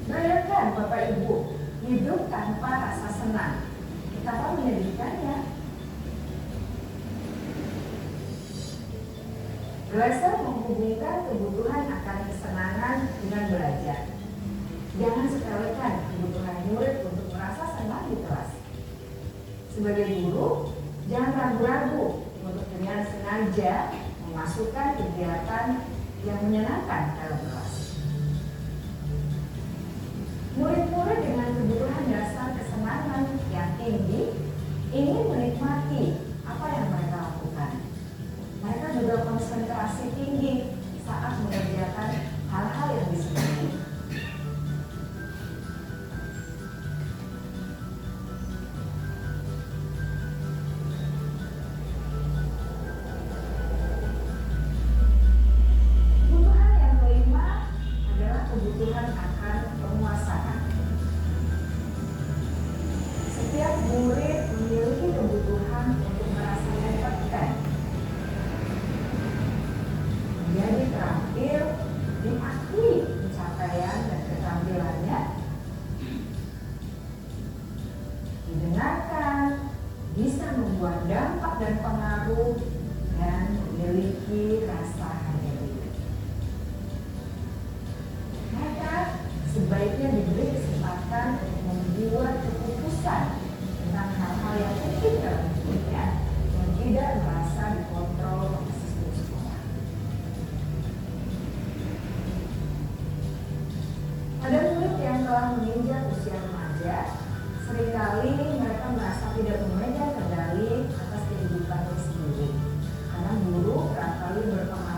Bayangkan Bapak Ibu, hidup tanpa rasa senang, betapa menyedihkannya. Belajar menghubungkan kebutuhan akan kesenangan dengan belajar. Jangan sepelekan kebutuhan murid untuk merasa senang di kelas. Sebagai guru, jangan ragu-ragu untuk dengan sengaja memasukkan kegiatan yang menyenangkan dalam kelas. Murid-murid dengan kebutuhan dasar kesenangan yang tinggi ingin menikmati apa yang mereka lakukan. Mereka juga konsentrasi tinggi saat mengerjakan hal-hal yang disenangi. Kebutuhan yang kelima adalah kebutuhan akan penguasaan. Setiap murid memiliki kebutuhan untuk merasa dapatkan, menjadi terampil, diakui pencapaian dan keterampilannya, didengarkan, bisa membuat dampak dan pengaruh, dan memiliki rasa harga diri. Mereka sebaiknya diberi kesempatan untuk membuat keputusan tentang hal-hal yang penting dalam hidupnya dan tidak merasa dikontrol oleh sistem sekolah. Pada murid yang telah menginjak usia remaja, seringkali mereka merasa tidak memegang kendali atas kehidupannya sendiri, karena guru kerap kali berpengaruh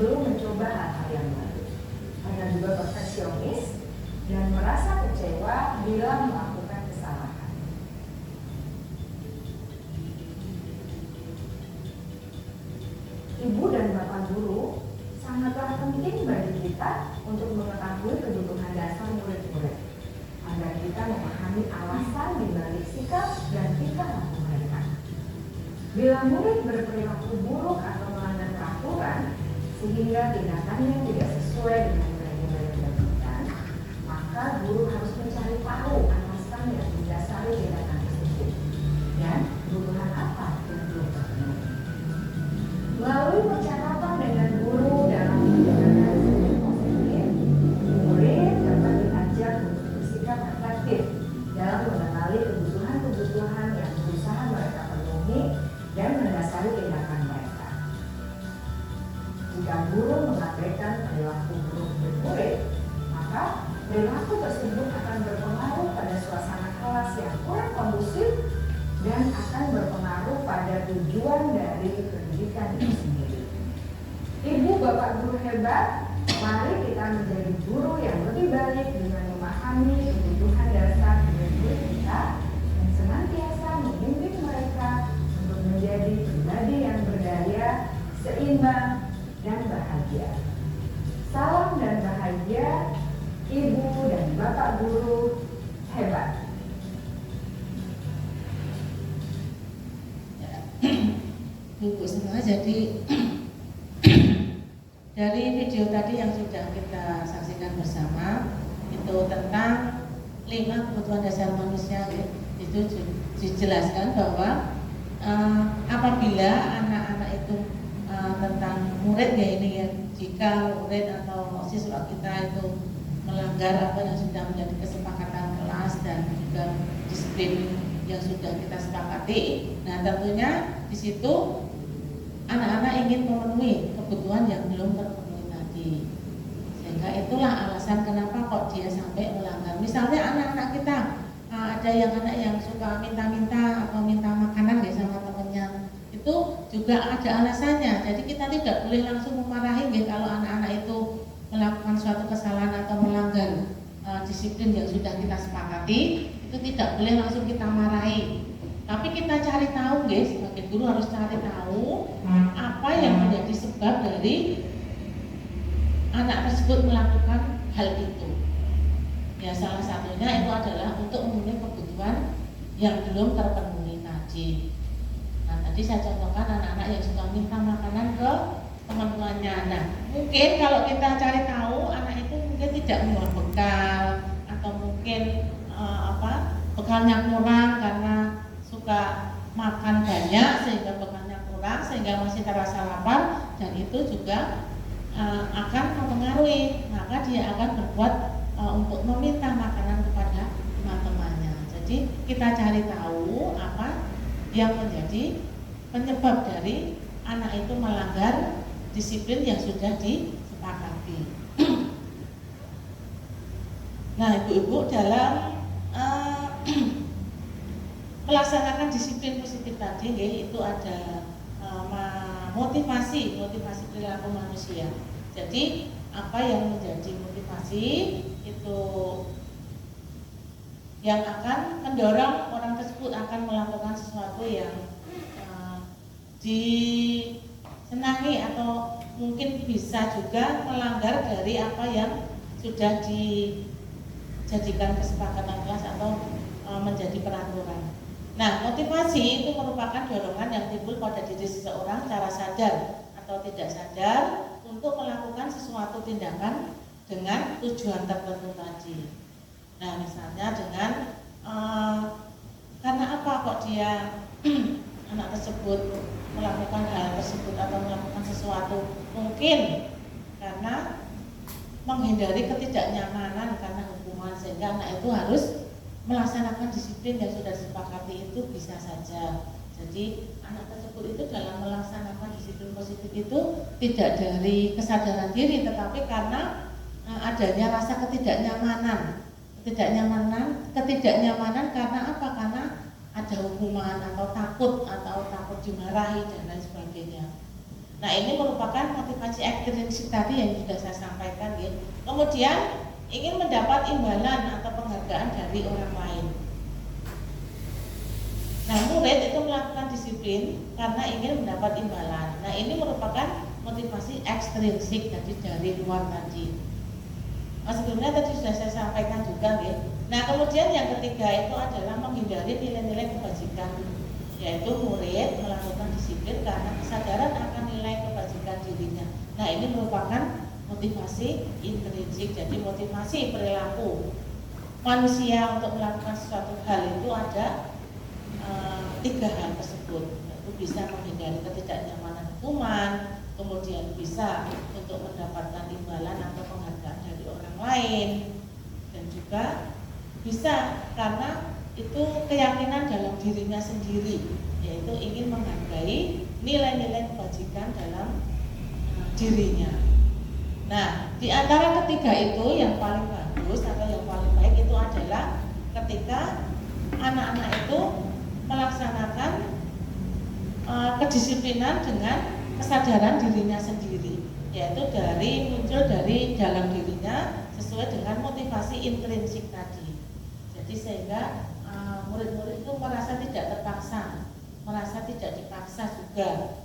belum mencoba hal-hal yang baru. Ada juga perfeksionis dan merasa kecewa bila melakukan kesalahan. Ibu dan bapak guru sangatlah penting bagi kita untuk mengetahui kebutuhan dasar murid-murid, agar kita memahami alasan dibalik sikap dan tingkah laku mereka. Bila murid berperilaku buruk atau melanggar peraturan sehingga tindakannya tidak sesuai dengan yang murid lakukan, maka guru harus mencari tahu alasan yang mendasari tindakan tersebut dan kebutuhan apa yang belum terpenuhi. Melalui percakapan dengan guru dalam menggunakan seni positif, murid dapat diajak untuk bersikap reflektif dalam mengenali kebutuhan-kebutuhan yang berusaha mereka penuhi dan mendasari tindakan mereka. Jika guru mengabaikan perilaku buruk murid, maka perilaku tersebut akan berpengaruh pada suasana kelas yang kurang kondusif dan akan berpengaruh pada tujuan dari pendidikan itu sendiri. Ibu bapak guru hebat, mari kita menjadi guru yang lebih baik dengan memahami kebutuhan dasar murid kita dan senantiasa membimbing mereka untuk menjadi pribadi yang berdaya, seimbang, dan bahagia. Salam dan bahagia, ibu dan bapak guru hebat.
Ibu semua, jadi dari video tadi yang sudah kita saksikan bersama itu tentang 5 kebutuhan dasar manusia, itu dijelaskan bahwa apabila anak-anak itu tentang murid ya ini ya, jika murid atau siswa kita itu melanggar apa yang sudah menjadi kesepakatan kelas dan juga disiplin yang sudah kita sepakati, nah tentunya di situ anak-anak ingin memenuhi kebutuhan yang belum terpenuhi tadi, sehingga itulah alasan kenapa kok dia sampai melanggar. Misalnya anak-anak kita ada yang anak yang suka minta-minta atau minta makanan ya sama temennya, itu juga ada alasannya. Jadi kita tidak boleh langsung memarahi ya kalau anak-anak itu melakukan suatu kesalahan atau melanggar disiplin yang sudah kita sepakati, itu tidak boleh langsung kita marahi. Tapi kita cari tahu guys, sebagai guru harus cari tahu apa yang menjadi sebab dari anak tersebut melakukan hal itu. Ya salah satunya itu adalah untuk memenuhi kebutuhan yang belum terpenuhi tadi. Nah tadi saya contohkan anak-anak yang suka minta makanan ke teman-temannya. Nah mungkin kalau kita cari tahu anak itu mungkin tidak membawa bekal atau mungkin bekalnya kurang karena suka makan banyak sehingga bekalnya kurang sehingga masih terasa lapar, dan itu juga akan mempengaruhi, maka dia akan berbuat untuk meminta makanan kepada teman-temannya. Jadi kita cari tahu apa yang menjadi penyebab dari anak itu melanggar disiplin yang sudah disepakati. Nah ibu-ibu dalam melaksanakan disiplin positif tadi itu ada motivasi perilaku manusia. Jadi apa yang menjadi motivasi itu yang akan mendorong orang tersebut akan melakukan sesuatu yang disenangi atau mungkin bisa juga melanggar dari apa yang sudah dijadikan kesepakatan kelas atau menjadi peraturan. Nah, motivasi itu merupakan dorongan yang timbul pada diri seseorang secara sadar atau tidak sadar untuk melakukan sesuatu tindakan dengan tujuan tertentu tadi. Nah, misalnya dengan karena apa kok dia anak tersebut melakukan hal tersebut atau melakukan sesuatu, mungkin karena menghindari ketidaknyamanan karena hukuman, sehingga anak itu harus melaksanakan disiplin yang sudah disepakati itu bisa saja. Jadi anak tersebut itu dalam melaksanakan disiplin positif itu tidak dari kesadaran diri, tetapi karena adanya rasa ketidaknyamanan karena apa? Karena ada hukuman atau takut dimarahi dan lain sebagainya. Nah, ini merupakan motivasi ekstrinsik tadi yang sudah saya sampaikan ya. Kemudian ingin mendapat imbalan atau penghargaan dari orang lain. Nah, murid itu melakukan disiplin karena ingin mendapat imbalan. Nah, ini merupakan motivasi ekstrinsik dari luar tadi. Sebelumnya tadi sudah saya sampaikan juga ya. Nah, kemudian yang ketiga itu adalah menghindari nilai-nilai kebajikan, yaitu murid melakukan disiplin karena kesadaran akan nilai kebajikan dirinya. Nah, ini merupakan motivasi intrinsik. Jadi motivasi perilaku manusia untuk melakukan suatu hal itu ada 3 hal tersebut. Itu bisa menghindari ketidaknyamanan hukuman, kemudian bisa untuk mendapatkan imbalan atau penghargaan dari orang lain, dan juga bisa karena itu keyakinan dalam dirinya sendiri, yaitu ingin menghargai nilai-nilai kebajikan dalam dirinya. Nah, di antara ketiga itu yang paling bagus atau yang paling baik itu adalah ketika anak-anak itu melaksanakan kedisiplinan dengan kesadaran dirinya sendiri, yaitu muncul dari dalam dirinya sesuai dengan motivasi intrinsik tadi. Jadi sehingga murid-murid itu merasa tidak terpaksa, merasa tidak dipaksa juga,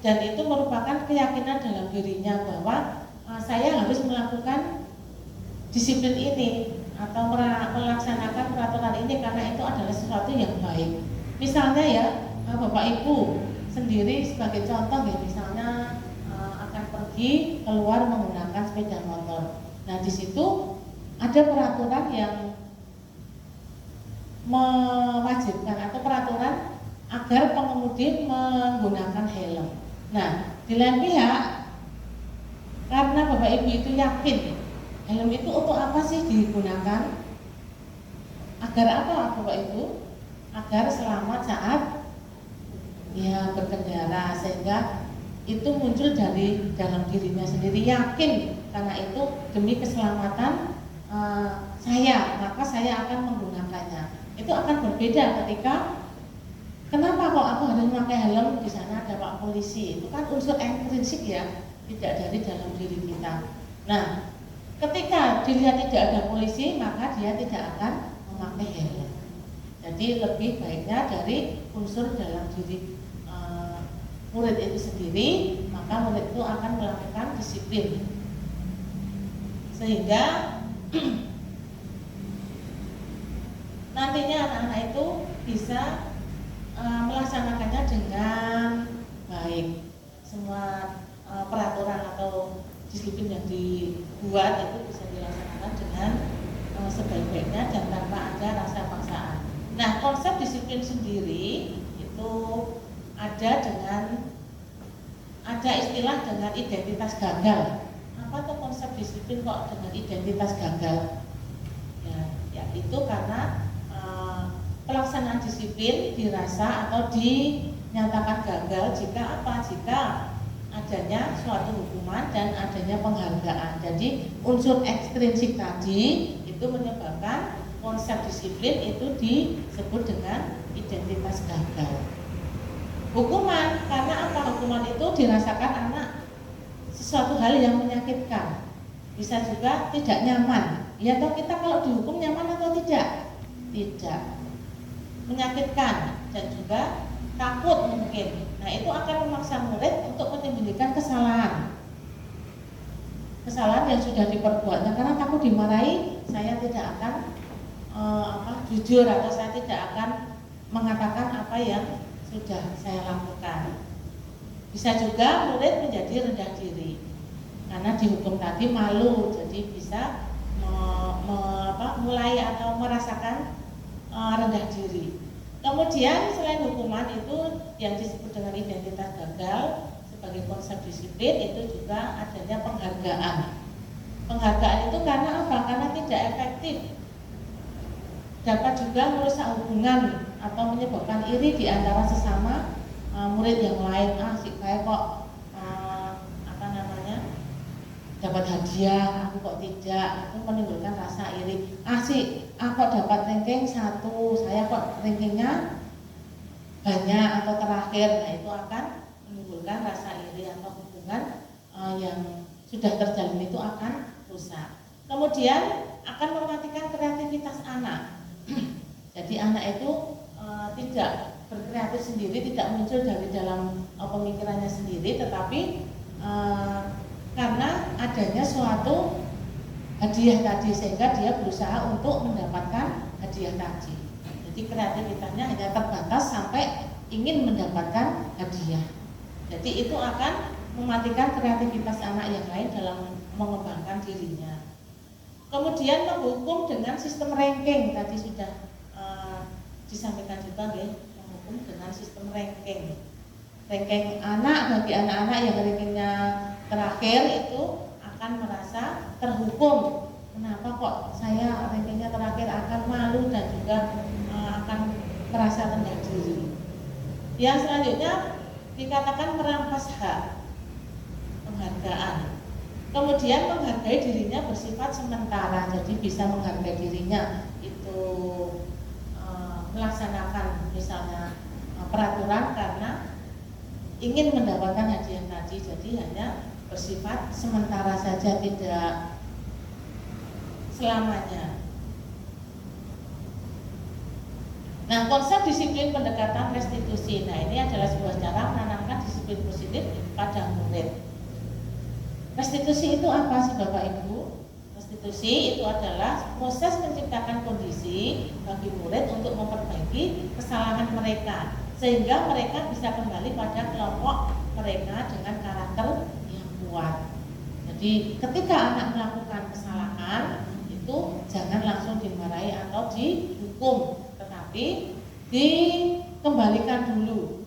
dan itu merupakan keyakinan dalam dirinya bahwa saya harus melakukan disiplin ini atau melaksanakan peraturan ini karena itu adalah sesuatu yang baik. Misalnya ya, Bapak Ibu sendiri sebagai contoh ya, misalnya akan pergi keluar menggunakan sepeda motor. Nah, di situ ada peraturan yang mewajibkan atau peraturan agar pengemudi menggunakan helm. Nah, di lain pihak karena Bapak Ibu itu yakin helm itu untuk apa sih digunakan? Agar apa Bapak Ibu? Agar selamat saat ya berkendara, sehingga itu muncul dari dalam dirinya sendiri, yakin karena itu demi keselamatan saya, maka saya akan menggunakannya. Itu akan berbeda ketika kenapa kok aku harus memakai helm, di sana ada Pak Polisi. Itu kan unsur intrinsik ya, tidak dari dalam diri kita. Nah, ketika dilihat tidak ada polisi, maka dia tidak akan memakai helm. Jadi lebih baiknya dari unsur dalam diri murid itu sendiri, maka murid itu akan melakukan disiplin sehingga nantinya anak-anak itu bisa melaksanakannya dengan baik. Semua peraturan atau disiplin yang dibuat itu bisa dilaksanakan dengan sebaik-baiknya dan tanpa ada rasa paksaan. Nah, konsep disiplin sendiri itu ada istilah dengan identitas gagal. Apa tuh konsep disiplin kok dengan identitas gagal? Ya itu karena pelaksanaan disiplin dirasa atau dinyatakan gagal jika apa? Jika adanya suatu hukuman dan adanya penghargaan. Jadi unsur ekstrinsik tadi itu menyebabkan konsep disiplin itu disebut dengan identitas gagal. Hukuman, karena apa? Hukuman itu dirasakan anak sesuatu hal yang menyakitkan, bisa juga tidak nyaman. Ya toh, kita kalau dihukum nyaman atau tidak? Tidak. Menyakitkan dan juga takut mungkin. Nah, itu akan memaksa murid untuk menyembunyikan kesalahan yang sudah diperbuatnya, karena takut dimarahi. Saya tidak akan jujur, atau saya tidak akan mengatakan apa yang sudah saya lakukan. Bisa juga murid menjadi rendah diri karena dihukum tadi malu, jadi bisa mulai atau merasakan rendah diri. Kemudian selain hukuman itu yang disebut dengan identitas gagal sebagai konsep disiplin, itu juga adanya penghargaan. Penghargaan itu karena apa? Karena tidak efektif, dapat juga merusak hubungan atau menyebabkan iri di antara sesama murid yang lain. Si kayak kok dapat hadiah, aku kok tidak, itu menimbulkan rasa iri. Si aku dapat ranking 1, saya kok rankingnya banyak atau terakhir. Nah, itu akan menimbulkan rasa iri atau hubungan yang sudah terjalin itu akan rusak. Kemudian akan mematikan kreativitas anak. Jadi anak itu tidak berkreatif sendiri, tidak muncul dari dalam pemikirannya sendiri, tetapi karena adanya suatu hadiah tadi, sehingga dia berusaha untuk mendapatkan hadiah tadi. Jadi kreativitasnya hanya terbatas sampai ingin mendapatkan hadiah. Jadi itu akan mematikan kreativitas anak yang lain dalam mengembangkan dirinya. Kemudian menghukum dengan sistem ranking, tadi sudah disampaikan juga, menghukum dengan sistem ranking. Ranking anak, bagi anak-anak yang rankingnya terakhir itu akan merasa terhukum. Kenapa kok saya rankingnya terakhir, akan malu dan juga akan merasa rendah diri. Yang selanjutnya dikatakan merampas hak penghargaan. Kemudian menghargai dirinya bersifat sementara, jadi bisa menghargai dirinya itu melaksanakan misalnya peraturan karena ingin mendapatkan hadiah tadi, jadi hanya bersifat sementara saja, tidak selamanya. Nah, konsep disiplin pendekatan restitusi. Nah, ini adalah sebuah cara menanamkan disiplin positif pada murid. Restitusi itu apa sih Bapak Ibu? Restitusi itu adalah proses menciptakan kondisi bagi murid untuk memperbaiki kesalahan mereka, sehingga mereka bisa kembali pada kelompok mereka dengan karakter yang kuat. Jadi ketika anak melakukan kesalahan itu jangan langsung dimarahi atau dihukum, tetapi dikembalikan dulu.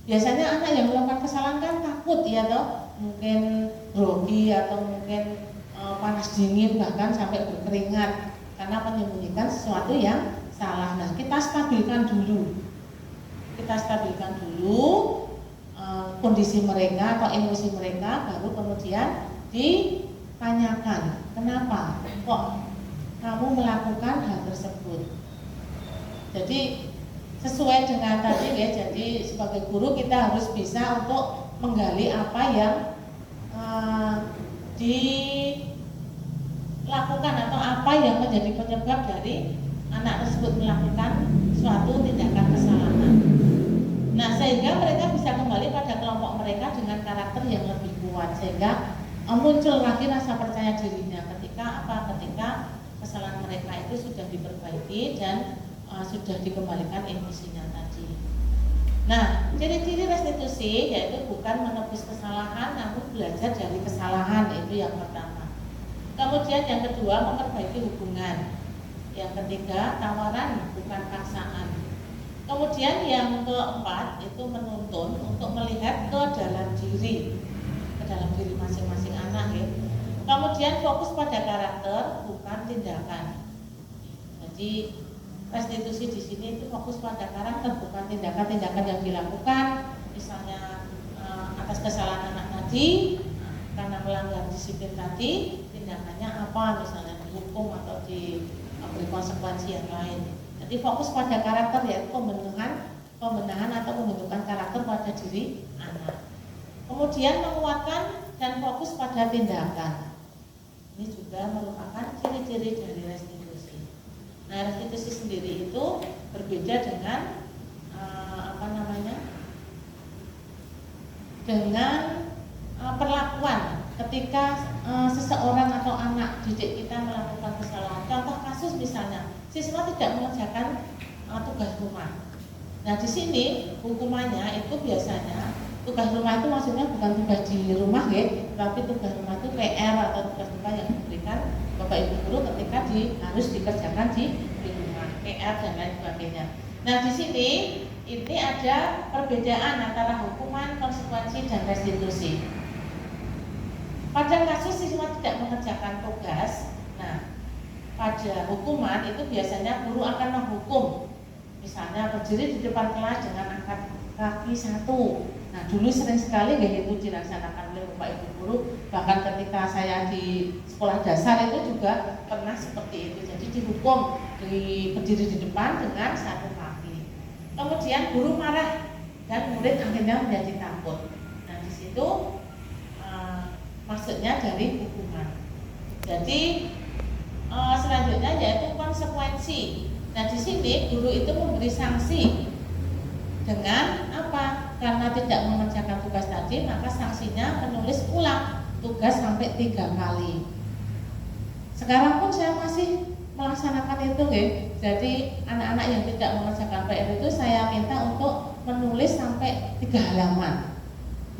Biasanya anak yang melakukan kesalahan kan takut ya toh, mungkin grogi atau mungkin panas dingin, bahkan sampai berkeringat karena menyembunyikan sesuatu yang salah. Nah, kita stabilkan dulu. Kondisi mereka atau emosi mereka, baru kemudian ditanyakan, kenapa kok kamu melakukan hal tersebut. Jadi sesuai dengan tadi ya, jadi sebagai guru kita harus bisa untuk menggali apa yang dilakukan atau apa yang menjadi penyebab dari anak tersebut melakukan suatu tindakan kesalahan. Nah, sehingga mereka bisa kembali pada kelompok mereka dengan karakter yang lebih kuat, sehingga muncul lagi rasa percaya dirinya ketika kesalahan mereka itu sudah diperbaiki dan sudah dikembalikan emosinya tadi. Nah, ciri-ciri restitusi yaitu bukan menebus kesalahan, namun belajar dari kesalahan, itu yang pertama. Kemudian yang kedua, memperbaiki hubungan. Yang ketiga, tawaran bukan paksaan. Kemudian yang keempat itu menuntun untuk melihat ke dalam diri masing-masing anak ya. Kemudian fokus pada karakter bukan tindakan. Jadi restitusi di sini itu fokus pada karakter bukan tindakan-tindakan yang dilakukan, misalnya atas kesalahan anak tadi karena melanggar disiplin tadi, tindakannya apa, misalnya dihukum atau diberi konsekuensi yang lain. Jadi fokus pada karakter, yaitu pembenahan atau pembentukan karakter pada diri anak. Kemudian menguatkan dan fokus pada tindakan. Ini juga merupakan ciri-ciri dari restitusi. Nah, restitusi sendiri itu berbeda dengan dengan perlakuan ketika seseorang atau anak didik kita melakukan kesalahan. Contoh kasus misalnya, siswa tidak mengerjakan tugas rumah. Nah, di sini hukumannya itu biasanya tugas rumah itu maksudnya bukan tugas di rumah ya, tapi tugas rumah itu PR atau tugas-tugas yang diberikan Bapak Ibu guru ketika harus dikerjakan di rumah, PR dan lain sebagainya. Nah, di sini ini ada perbedaan antara hukuman, konsekuensi, dan restitusi. Pada kasus siswa tidak mengerjakan tugas, nah pada hukuman itu biasanya guru akan menghukum, misalnya berdiri di depan kelas dengan angkat kaki 1. Nah, dulu sering sekali itu dilaksanakan oleh Bapak Ibu guru, bahkan ketika saya di sekolah dasar itu juga pernah seperti itu. Jadi dihukum berdiri di depan dengan 1 kaki. Kemudian guru marah dan murid akhirnya menjadi takut. Nah di situ maksudnya dari hukuman. Jadi selanjutnya yaitu konsekuensi. Nah di sini guru itu memberi sanksi dengan apa? Karena tidak mengerjakan tugas tadi, maka sanksinya menulis ulang tugas sampai 3 kali. Sekarang pun saya masih melaksanakan itu, nggih. Jadi anak-anak yang tidak mengerjakan PR itu saya minta untuk menulis sampai 3 halaman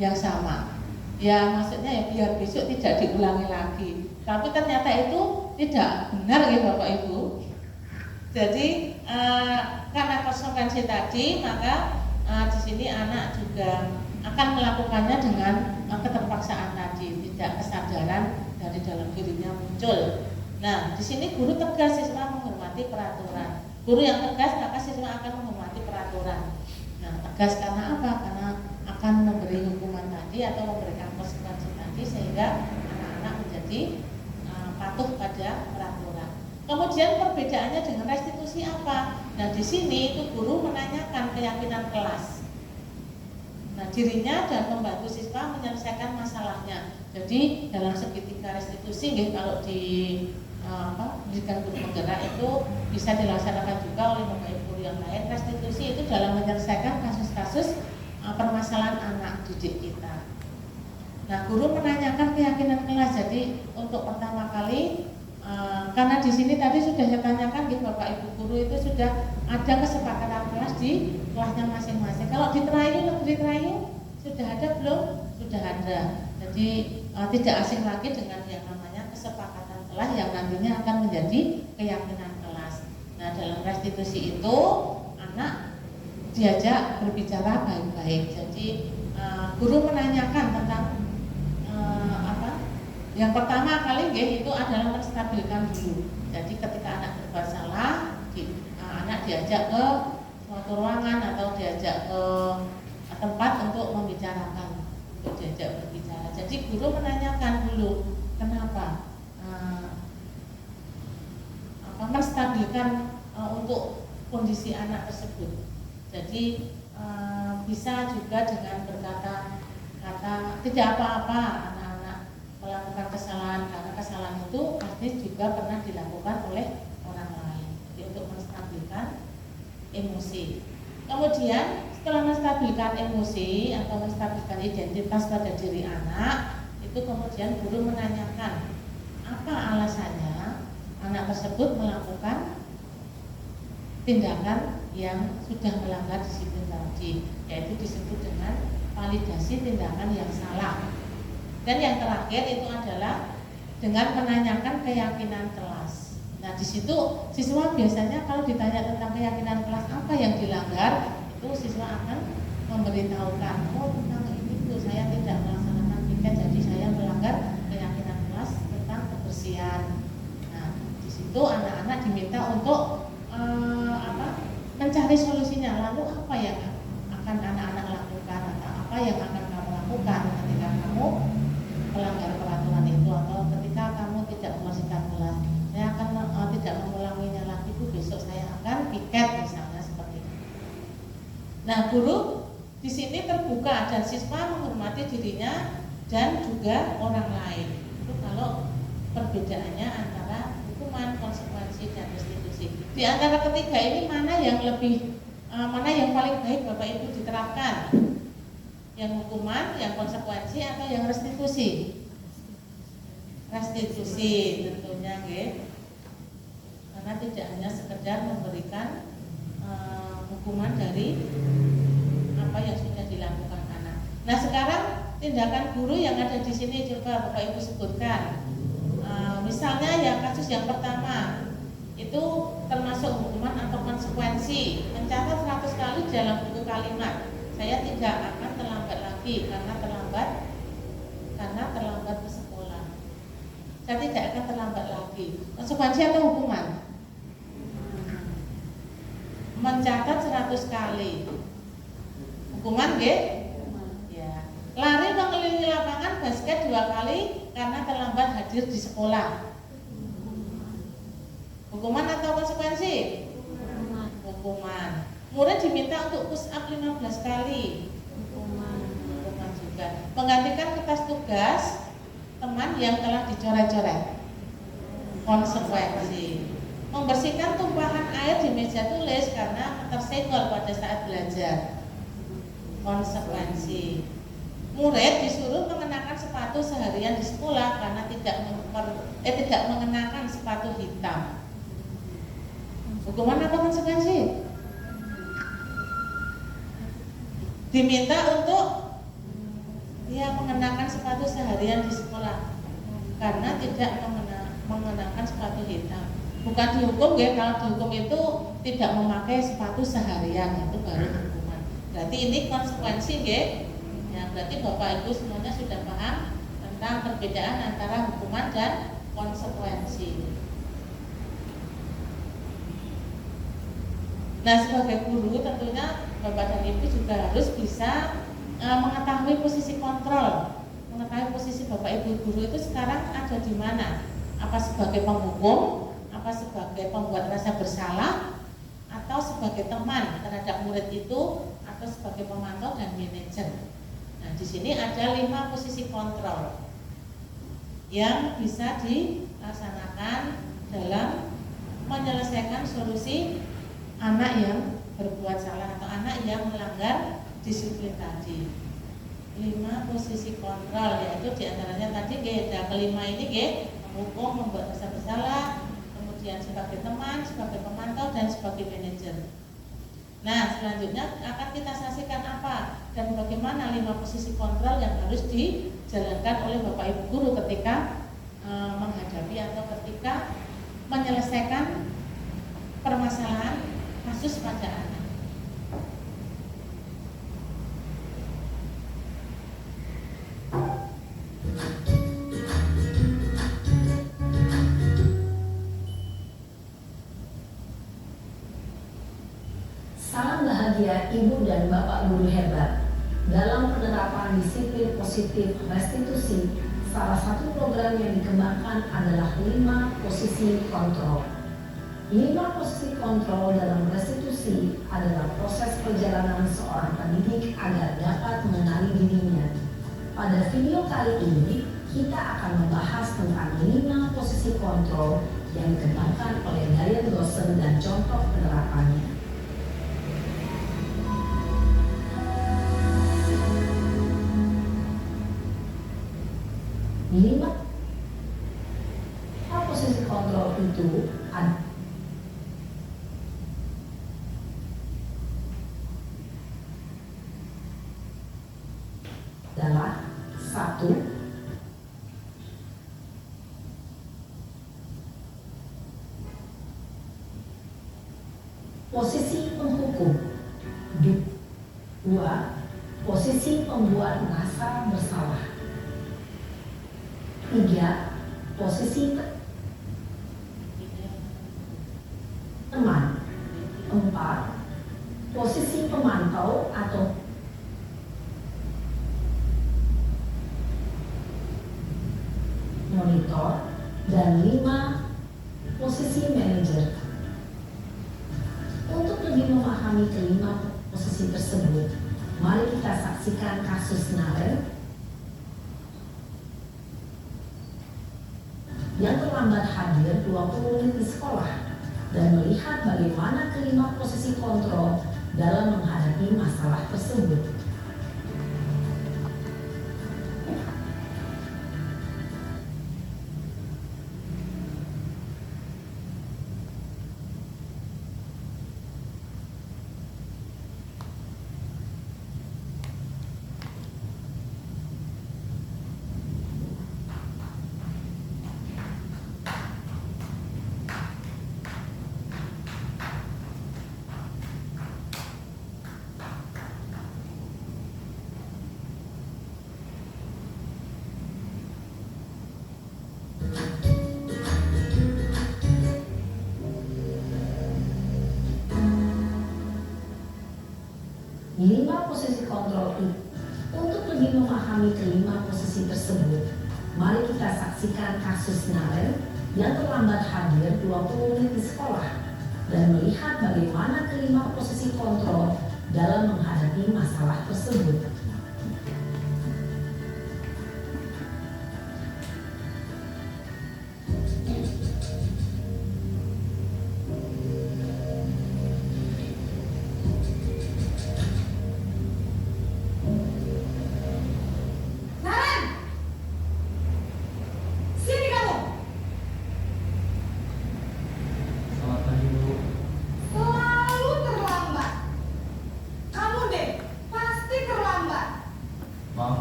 yang sama. Ya maksudnya ya biar besok tidak diulangi lagi. Tapi ternyata itu tidak benar ya Bapak Ibu. Jadi karena konsekuensi tadi, maka di sini anak juga akan melakukannya dengan keterpaksaan tadi, tidak kesadaran dari dalam dirinya muncul. Nah, di sini guru tegas, siswa menghormati peraturan. Guru yang tegas maka siswa akan menghormati peraturan. Nah, tegas karena apa? Karena akan memberi hukuman tadi atau memberikan konsekuensi tadi sehingga anak-anak menjadi patuh pada peraturan. Kemudian perbedaannya dengan restitusi apa? Nah di sini itu guru menanyakan keyakinan kelas. Nah dirinya dan membantu siswa menyelesaikan masalahnya. Jadi dalam segitiga restitusi, kalau di pendidikan guru penggerak itu bisa dilaksanakan juga oleh Bapak Ibu yang lain. Restitusi itu dalam menyelesaikan kasus-kasus permasalahan anak didik kita. Nah guru menanyakan keyakinan kelas. Jadi untuk pertama kali karena di sini tadi sudah saya tanyakan di Bapak Ibu guru itu sudah ada kesepakatan kelas di kelasnya masing-masing. Kalau di Terayu, negeri Terayu sudah ada belum? Sudah ada. Jadi tidak asing lagi dengan yang namanya kesepakatan kelas yang nantinya akan menjadi keyakinan kelas. Nah dalam restitusi itu anak diajak berbicara baik-baik. Jadi guru menanyakan tentang yang pertama kali itu adalah menstabilkan dulu. Jadi ketika anak berbuat salah, anak diajak ke suatu ruangan atau diajak ke tempat untuk membicarakan, untuk diajak berbicara. Jadi guru menanyakan dulu kenapa, menstabilkan untuk kondisi anak tersebut. Jadi bisa juga dengan berkata tidak apa-apa melakukan kesalahan, karena kesalahan itu pasti juga pernah dilakukan oleh orang lain. Jadi untuk menstabilkan emosi. Kemudian setelah menstabilkan emosi atau menstabilkan identitas pada diri anak, itu kemudian guru menanyakan apa alasannya anak tersebut melakukan tindakan yang sudah melanggar disiplin tadi, yaitu disebut dengan validasi tindakan yang salah. Dan yang terakhir itu adalah dengan menanyakan keyakinan kelas. Nah di situ siswa biasanya kalau ditanya tentang keyakinan kelas apa yang dilanggar, itu siswa akan memberitahukan, oh tentang ini tuh saya tidak melaksanakan piket, jadi saya melanggar keyakinan kelas tentang kebersihan. Nah di situ anak-anak diminta untuk mencari solusinya. Lalu apa yang akan anak-anak lakukan atau apa yang akan kamu lakukan ketika kamu melanggar peraturan itu, atau ketika kamu tidak membersihkan kelas, saya akan tidak mengulanginya lagi, itu besok saya akan piket misalnya seperti itu. Nah guru di sini terbuka dan siswa menghormati dirinya dan juga orang lain. Itu kalau perbedaannya antara hukuman, konsekuensi dan restitusi. Di antara ketiga ini mana yang paling baik Bapak Ibu diterapkan? Yang hukuman, yang konsekuensi, atau yang restitusi? Restitusi tentunya, karena tidak hanya sekedar memberikan hukuman dari apa yang sudah dilakukan anak. Nah sekarang tindakan guru yang ada di sini coba Bapak Ibu sebutkan. Misalnya yang kasus yang pertama itu termasuk hukuman atau konsekuensi, mencatat 100 kali dalam buku kalimat. Saya tidak akan terlambat lagi karena terlambat ke sekolah. Saya tidak akan terlambat lagi. Konsekuensi atau hukuman? Mencatat 100 kali. Hukuman, ya. Lari mengelilingi lapangan basket 2 kali karena terlambat hadir di sekolah. Hukuman atau konsekuensi? Hukuman. Murid diminta untuk push up 15 kali. Hukuman juga. Menggantikan kertas tugas teman yang telah dicoret-coret. Konsekuensi. Membersihkan tumpahan air di meja tulis karena tersenggol pada saat belajar. Konsekuensi. Murid disuruh mengenakan sepatu seharian di sekolah karena tidak mengenakan sepatu hitam. Hukuman apa konsekuensi? Diminta untuk mengenakan sepatu seharian di sekolah karena tidak mengenakan sepatu hitam. Bukan dihukum ya, kalau dihukum itu tidak memakai sepatu seharian, itu baru hukuman. Berarti ini konsekuensi ya. Ya, berarti Bapak Ibu semuanya sudah paham tentang perbedaan antara hukuman dan konsekuensi. Nah, sebagai guru tentunya Bapak dan Ibu juga harus bisa mengetahui posisi kontrol, mengetahui posisi Bapak Ibu guru itu sekarang ada di mana. Apa sebagai penghukum, apa sebagai pembuat rasa bersalah, atau sebagai teman terhadap murid itu, atau sebagai pemantau dan manajer. Nah, di sini ada 5 posisi kontrol yang bisa dilaksanakan dalam menyelesaikan solusi anak yang berbuat salah atau anak yang melanggar disiplin tadi. 5 posisi kontrol, yaitu diantaranya tadi ada kelima ini menghukum, membuat rasa bersalah, kemudian sebagai teman, sebagai pemantau, dan sebagai manajer. Nah, selanjutnya akan kita saksikan apa dan bagaimana 5 posisi kontrol yang harus dijalankan oleh Bapak Ibu guru ketika menghadapi atau ketika menyelesaikan permasalahan kasus pada anak.
Salam bahagia Ibu dan Bapak guru hebat. Dalam penerapan disiplin positif restitusi, salah satu program yang dikembangkan adalah 5 posisi kontrol. 5 posisi kontrol dalam restitusi adalah proses perjalanan seorang pendidik agar dapat mengenali dirinya. Pada video kali ini, kita akan membahas tentang 5 posisi kontrol yang dikembangkan oleh Diane Dawson dan contoh penerapannya. 5 posisi kontrol itu adalah 1. Posisi penghukum. 2. Posisi pembuat merasa bersalah. 3. Posisi teman. 4. Posisi pemantau atau monitor. Dan 5. Posisi manajer. Untuk lebih memahami kelima posisi tersebut, mari kita saksikan kasus Naren yang terlambat hadir 20 menit di sekolah dan melihat bagaimana kelima posisi kontrol dalam menghadapi masalah tersebut. Lima posisi kontrol itu. Untuk lebih memahami kelima posisi tersebut, mari kita saksikan kasus Naren yang terlambat hadir 20 menit di sekolah dan melihat bagaimana kelima posisi kontrol dalam menghadapi masalah tersebut.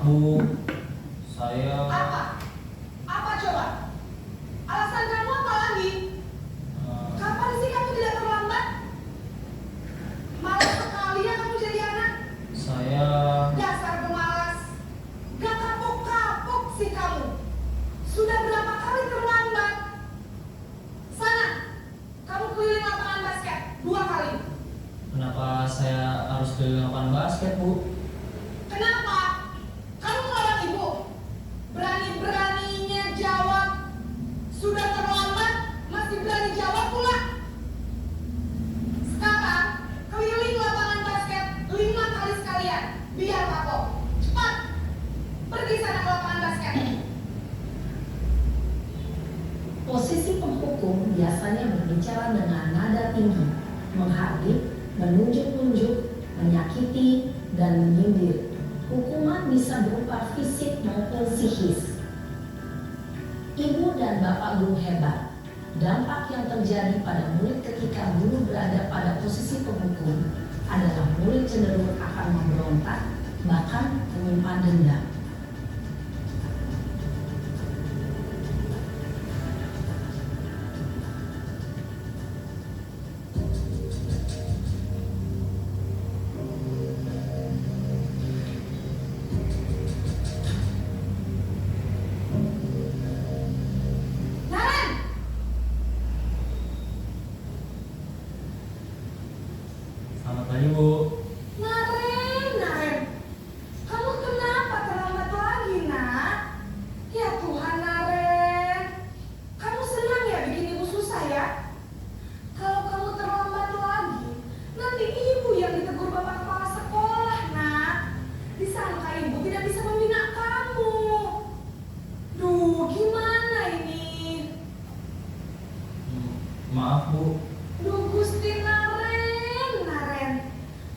Bu, saya...
Apa? Apa coba? Alasan kamu apa lagi? Kapan sih kamu tidak terlambat? Malas sekali ya kamu jadi anak.
Saya...
Dasar pemalas. Gak kapok-kapok sih kamu. Sudah berapa kali terlambat? Sana, kamu keliling lapangan basket 2 kali.
Kenapa saya harus keliling lapangan basket, Bu?
Kenapa? Kamu melarang ibu. Berani-beraninya jawab. Sudah terlambat, masih berani jawab pula. Sekarang, keliling lapangan basket 5 kali sekalian. Biar kapok. Cepat. Pergi sana ke lapangan basket.
Posisi penghukum biasanya berbicara dengan nada tinggi, menghardik, menunjuk-nunjuk, menyakiti, dan menyindir. Hukuman bisa berupa fisik maupun psikis. Ibu dan bapak guru hebat. Dampak yang terjadi pada murid ketika guru berada pada posisi penghukum adalah murid cenderung akan memberontak, bahkan menyimpan dendam.
Selamat pagi, Bu.
Naren. Kamu kenapa terlambat lagi, nak? Ya Tuhan, Naren. Kamu senang ya bikin ibu susah ya? Kalau kamu terlambat lagi, nanti ibu yang ditegur bapak kepala sekolah, nak. Disangka ibu tidak bisa membina kamu. Duh, gimana ini?
Maaf, Bu.
Duh, Gusti Naren.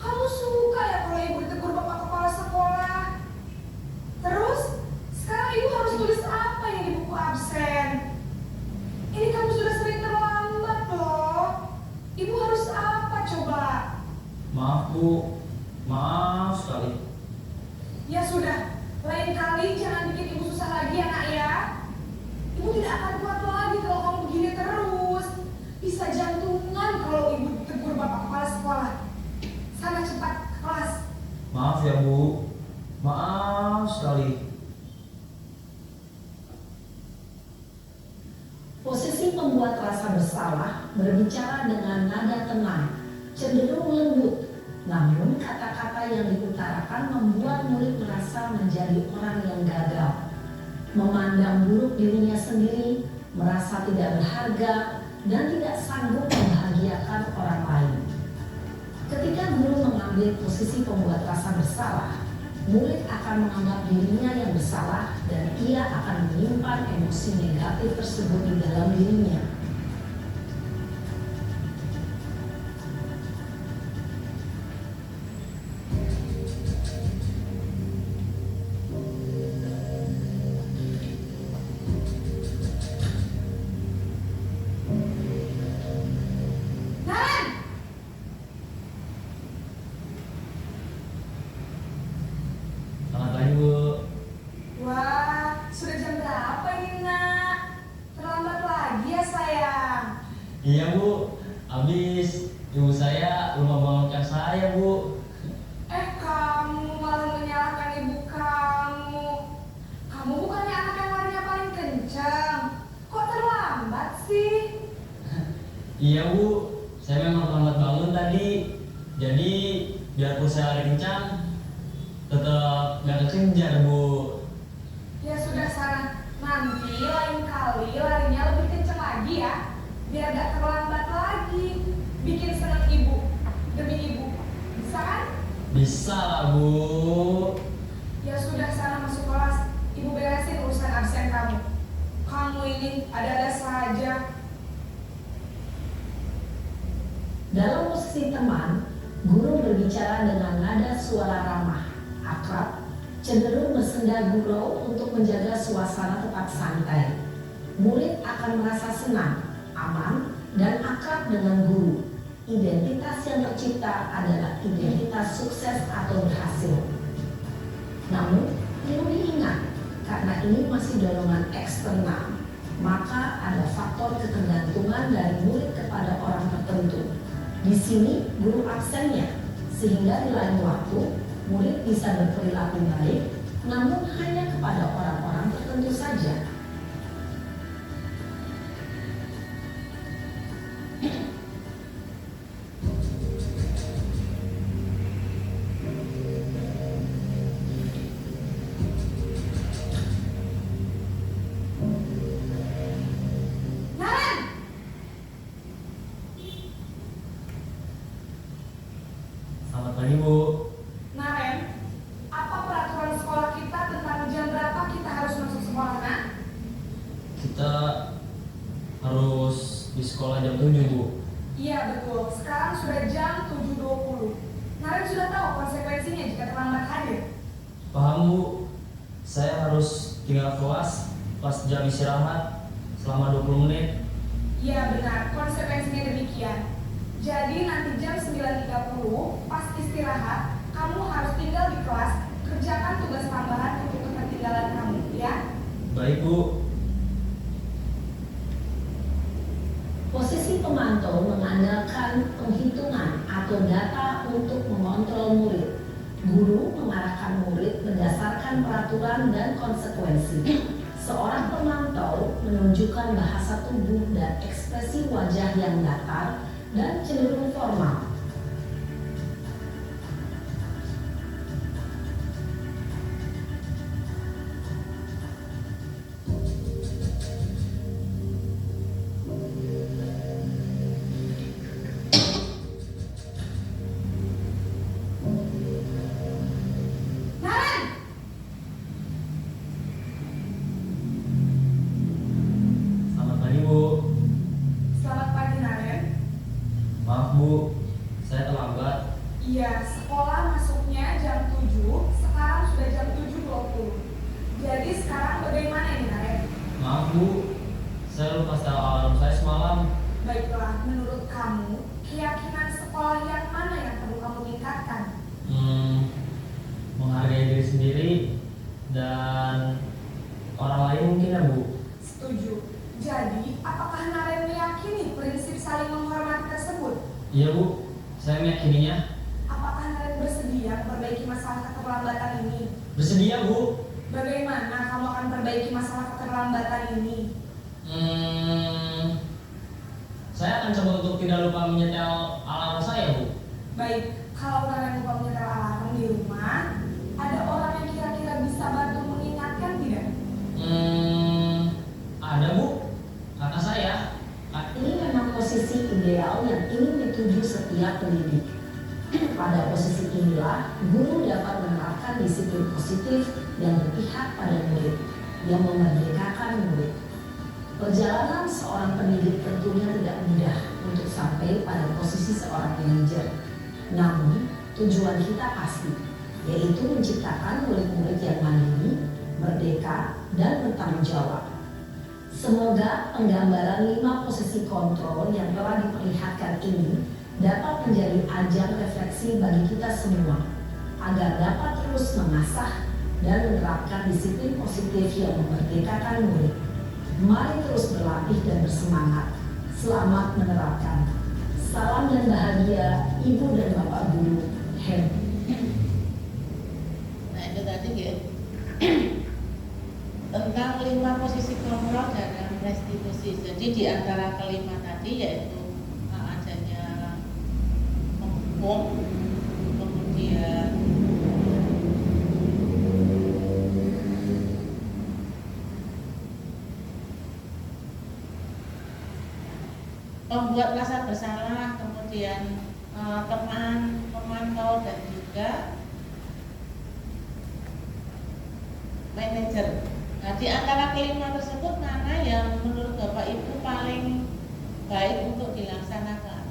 Kamu suka ya kalau ibu ditegur bapak kepala sekolah? Terus, sekarang ibu harus tulis apa yang di buku absen? Ini kamu sudah sering terlambat loh. Ibu harus apa coba?
Maaf, Bu. Maaf sekali.
Ya sudah, lain kali jangan bikin ibu susah lagi ya nak ya. Ibu tidak akan kuat lagi kalau kamu begini terus. Bisa jantungan kalau ibu ditegur bapak kepala sekolah. Sana cepat ke kelas.
Maaf ya, Bu. Maaf sekali.
Posisi pembuat rasa bersalah berbicara dengan nada tenang, cenderung lembut. Namun kata-kata yang diutarakan membuat murid merasa menjadi orang yang gagal, memandang buruk dirinya sendiri, merasa tidak berharga, dan tidak sanggup membahagiakan orang lain. Ketika guru mengambil posisi pembuat rasa bersalah, murid akan menganggap dirinya yang bersalah dan ia akan menyimpan emosi negatif tersebut di dalam dirinya.
Naren!
Selamat pagi, Bu.
Wah, sudah jam berapa ini nak? Terlambat lagi ya sayang.
Iya, Bu. Habis ibu saya lupa bangunkan saya, Bu.
Kamu malah menyalahkan ibu kamu. Kamu bukannya anak yang larinya paling kencang. Kok terlambat sih?
Iya, Bu. Saya memang terlambat bangun tadi. Jadi, biarpun saya lari kencang, tetap gak kekejar, Bu.
Ya sudah sana. Nanti lain kali larinya lebih kencang lagi ya. Biar gak terlambat lagi. bikin senang ibu demi ibu. Bisa kan?
Bisa lah Bu.
Ya sudah, sana masuk kelas. Ibu beresin urusan absen kamu. Kamu ini ada-ada saja.
Dalam posisi teman, guru berbicara dengan nada suara ramah, akrab, cenderung bersenda gurau untuk menjaga suasana tetap santai. Murid akan merasa senang, aman, dan akrab dengan guru. Identitas yang tercipta adalah identitas sukses atau berhasil. Namun, perlu diingat, karena ini masih dorongan eksternal, maka ada faktor ketergantungan dari murid kepada orang tertentu. Di sini guru absennya, sehingga di lain waktu murid bisa berperilaku baik, namun hanya kepada orang-orang tertentu saja.
Naren!
Selamat pagi Bu.
Naren, apa peraturan sekolah kita tentang jam berapa kita harus masuk sekolah, nak?
Kita harus di sekolah jam 7 Bu.
Iya betul, sekarang sudah jam 7.20. Naren sudah tahu konsekuensinya jika terlambat hadir.
Paham Bu. Saya harus tinggal kelas pas jam istirahat selama 20 menit.
Iya benar, konsekuensinya demikian. Jadi nanti jam 9.30 pas istirahat, kamu harus tinggal di kelas, kerjakan tugas tambahan untuk ketertinggalan kamu, ya?
Baik Bu.
Posisi pemantau mengandalkan penghitungan atau data untuk mengontrol murid. Guru mengarahkan murid berdasarkan peraturan dan konsekuensi. Seorang pemantau menunjukkan bahasa tubuh dan ekspresi wajah yang datar dan cenderung formal.
Naren!
Selamat pagi Bu.
Selamat pagi, Naren.
Maaf Bu, saya terlambat.
Iya, sekolah masuknya jam 7, sekarang sudah jam 7.20. Jadi sekarang bagaimana ini, Naren?
Maaf Bu, saya lupa setel alarm saya semalam.
Baiklah, menurut kamu, keyakinan sekolah yang mana yang perlu kamu tingkatkan?
Menghargai diri sendiri dan orang lain mungkin ya Bu.
Setuju. Jadi, apakah Naren meyakini prinsip saling menghormati tersebut?
Iya Bu, saya meyakininya.
Apakah Naren bersedia memperbaiki masalah keterlambatan ini?
Bersedia Bu.
Bagaimana kamu akan perbaiki masalah keterlambatan ini?
Saya akan coba untuk tidak lupa menyetel alarm saya Bu.
Baik, kalau Naren lupa menyetel alarm di rumah, ada orang yang kira-kira bisa bantu mengingatkan tidak?
Ada Bu, kakak saya.
Ini memang posisi ideal yang ingin dituju setiap pendidik. Pada posisi inilah, guru dapat menerapkan disiplin positif yang berpihak pada murid, yang memerdekakan murid. Perjalanan seorang pendidik tentunya tidak mudah untuk sampai pada posisi seorang manajer. Namun, tujuan kita pasti, yaitu menciptakan murid-murid yang mandiri, merdeka, dan bertanggung jawab. Semoga penggambaran 5 posisi kontrol yang telah diperlihatkan ini dapat menjadi ajang refleksi bagi kita semua, agar dapat terus mengasah dan menerapkan disiplin positif yang memerdekakan murid. Mari terus berlatih dan bersemangat. Selamat menerapkan. Salam dan bahagia Ibu dan Bapak Guru. Hem.
Nah itu tadi ya tentang 5 posisi kontrol dalam restitusi. Jadi di antara kelima tadi yaitu adanya menghukum, kemudian membuat rasa bersalah, kemudian kemudian teman, pemantau, dan juga manajer. Nah, di antara kelima tersebut mana yang menurut Bapak Ibu paling baik untuk dilaksanakan?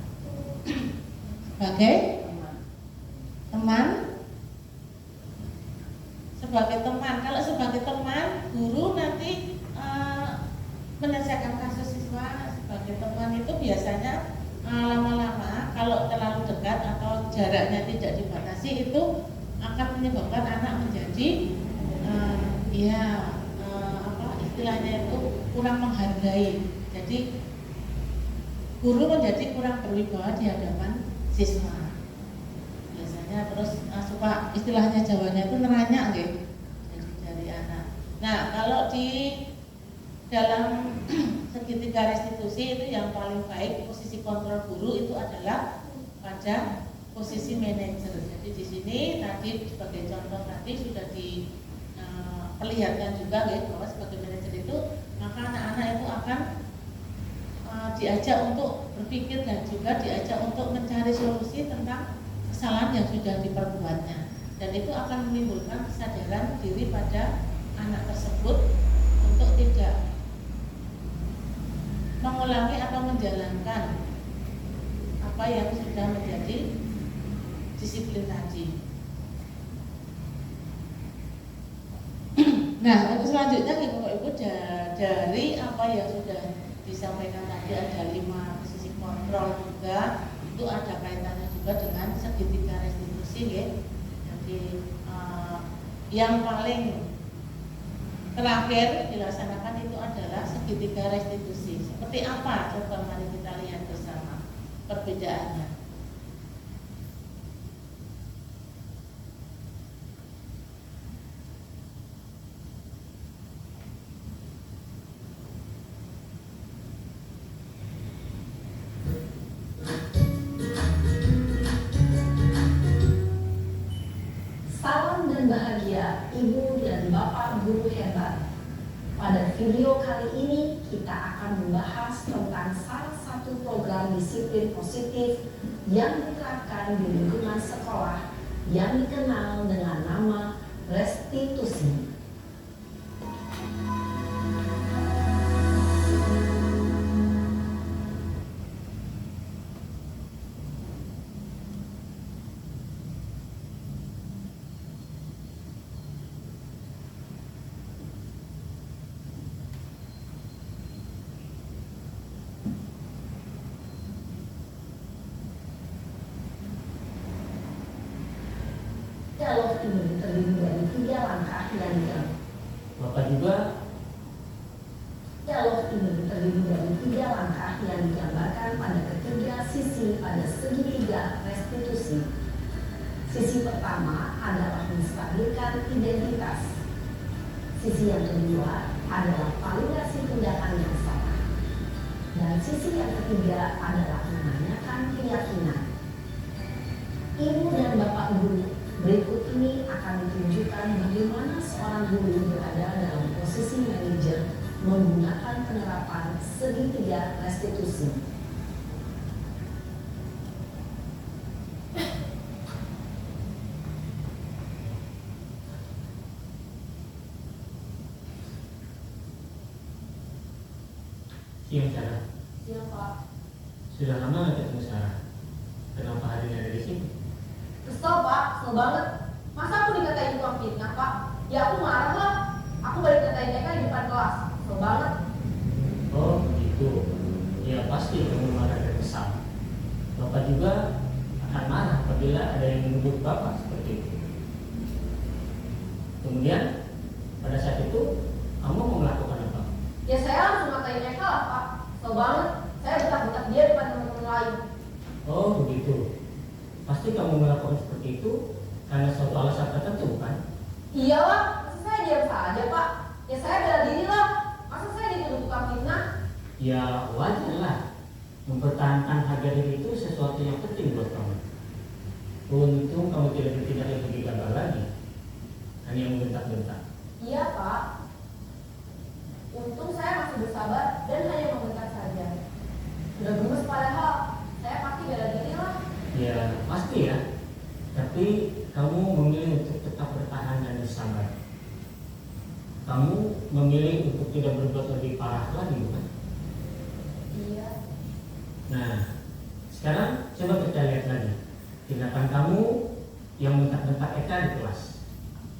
Sebagai teman? Sebagai teman. Kalau sebagai teman, guru nanti menyelesaikan kasus siswa. Sebagai teman itu biasanya lama-lama kalau terlalu dekat atau jaraknya tidak dibatasi itu akan menyebabkan anak menjadi istilahnya itu kurang menghargai. Jadi guru menjadi kurang berwibawa di hadapan siswa. Biasanya terus suka istilahnya Jawanya itu neranyak gitu. Jadi dari anak. Nah, kalau di dalam segitiga restitusi itu yang paling baik posisi kontrol guru itu adalah pada posisi manajer. Jadi di sini tadi sebagai contoh tadi sudah diperlihatkan juga ya, bahwa sebagai manajer itu maka anak-anak itu akan diajak untuk berpikir dan juga diajak untuk mencari solusi tentang kesalahan yang sudah diperbuatnya, dan itu akan menimbulkan kesadaran diri pada anak tersebut untuk tidak mengulangi atau menjalankan apa yang sudah menjadi disiplin tadi. Nah, untuk selanjutnya Bapak Ibu dari apa yang sudah disampaikan tadi ada 5 posisi kontrol juga, itu ada kaitannya juga dengan segitiga restitusi ya. Jadi yang paling terakhir dilaksanakan itu adalah segitiga restitusi. Seperti apa? Coba mari kita lihat bersama perbedaannya.
Salam dan bahagia Ibu dan Bapak guru hebat. Pada video kali ini kita akan membahas tentang salah satu program disiplin positif yang diterapkan di lingkungan sekolah yang dikenal dengan nama restitusi. Dialog ini terdiri dari 3 langkah yang diambil.
Bapak juga
Dialog ini terdiri dari 3 langkah yang digambarkan pada ketiga sisi pada segitiga restitusi. Sisi pertama adalah menstabilkan identitas. Sisi yang kedua adalah validasi tindakan yang salah. Dan sisi yang ketiga adalah menanyakan keyakinan. Ibu dan Bapak guru, berikut ini akan ditunjukkan bagaimana seorang guru berada dalam posisi manajer menggunakan penerapan segitiga restitusi.
Siang Sarah.
Siapa?
Sudah lama nggak ketemu Sarah? Kenapa hari ini ada di sini?
Kesel Pak, kesel banget. Masa aku dikatain tukang fitnah Pak? Ya aku marah lah. Aku balik katain mereka di depan kelas. Kesel banget.
Oh begitu. Ya pasti kamu marah dan kesal. Bapak juga akan marah apabila ada yang menuduh Bapak seperti itu. Kemudian pada saat itu kamu mau melakukan apa?
Ya saya langsung ngatain mereka lah Pak. Kesel banget. Saya bentak-bentak dia depan teman-teman lain.
Oh begitu. Pasti kamu melakukan seperti itu karena suatu alasan tertentu kan?
Iyalah, masa saya diam saja Pak? Ya saya bela diri lah. Masa saya dituduh tukang fitnah?
Ya wajar lah. Mempertahankan harga diri itu sesuatu yang penting buat kamu. Untung kamu tidak bertindak yang lebih gagal lagi. Hanya membentak-bentak.
Iya Pak. Untung saya masih bersabar dan hanya membentak saja. Sudah gemes padahal. Saya pasti bela diri
kamu memilih untuk tidak berbuat lebih parah lagi, bukan?
Iya.
Nah, sekarang coba kita lihat lagi tindakan kamu yang mentak-mentak Eka di kelas.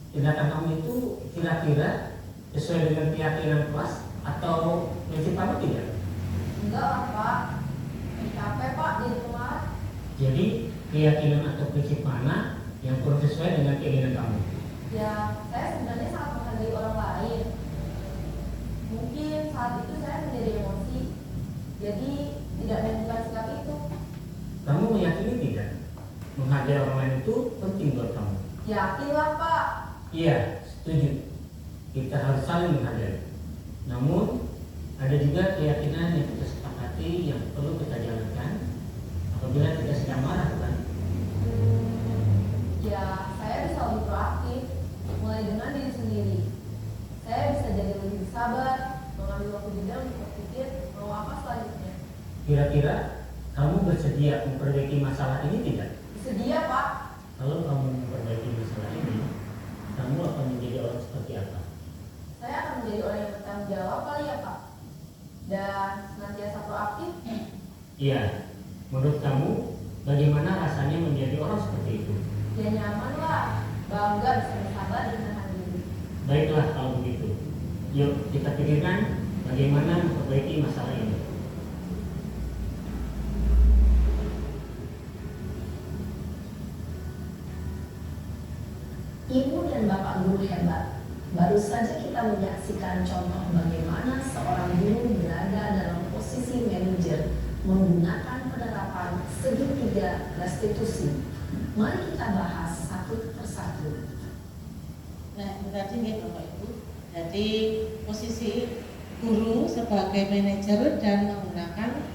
Tindakan kamu itu kira-kira sesuai dengan keyakinan kelas atau prinsip kamu tidak?
Enggak lah Pak, capek Pak di rumah.
Jadi keyakinan atau prinsip mana yang kurang sesuai dengan keinginan kamu?
Ya, saya sebenarnya sangat menghargai orang lain. Mungkin saat itu saya menjadi emosi, jadi tidak menentukan sikap itu.
Kamu meyakini tidak menghargai orang lain itu penting buat kamu?
Yakinlah Pak.
Iya, setuju. Kita harus saling menghargai. Namun ada juga keyakinan yang kita sepakati yang perlu kita jalankan apabila kita sedang marah, kan?
Ya, saya bisa lebih proaktif, mulai dengan diri sendiri. Saya bisa jadi lebih sabar, mengambil waktu jeda untuk berpikir mau apa selanjutnya.
Kira-kira kamu bersedia memperbaiki masalah ini tidak?
Sedia Pak.
Kalau kamu memperbaiki masalah ini, kamu akan menjadi orang seperti apa?
Saya akan menjadi orang yang bertanggung jawab kali ya Pak. Dan senantiasa proaktif.
Iya, menurut kamu bagaimana rasanya menjadi orang seperti itu?
Ya nyaman lah, bangga bisa bersabar dan menahan diri.
Baiklah kalau begitu. Yuk kita pikirkan bagaimana memperbaiki masalah ini.
Ibu dan Bapak guru hebat. Baru saja kita menyaksikan contoh bagaimana seorang guru berada dalam posisi manajer menggunakan penerapan segitiga restitusi. Mari kita bahas satu persatu.
Nah, itu tadi nih Bapak Ibu. Jadi posisi guru sebagai manajer dan menggunakan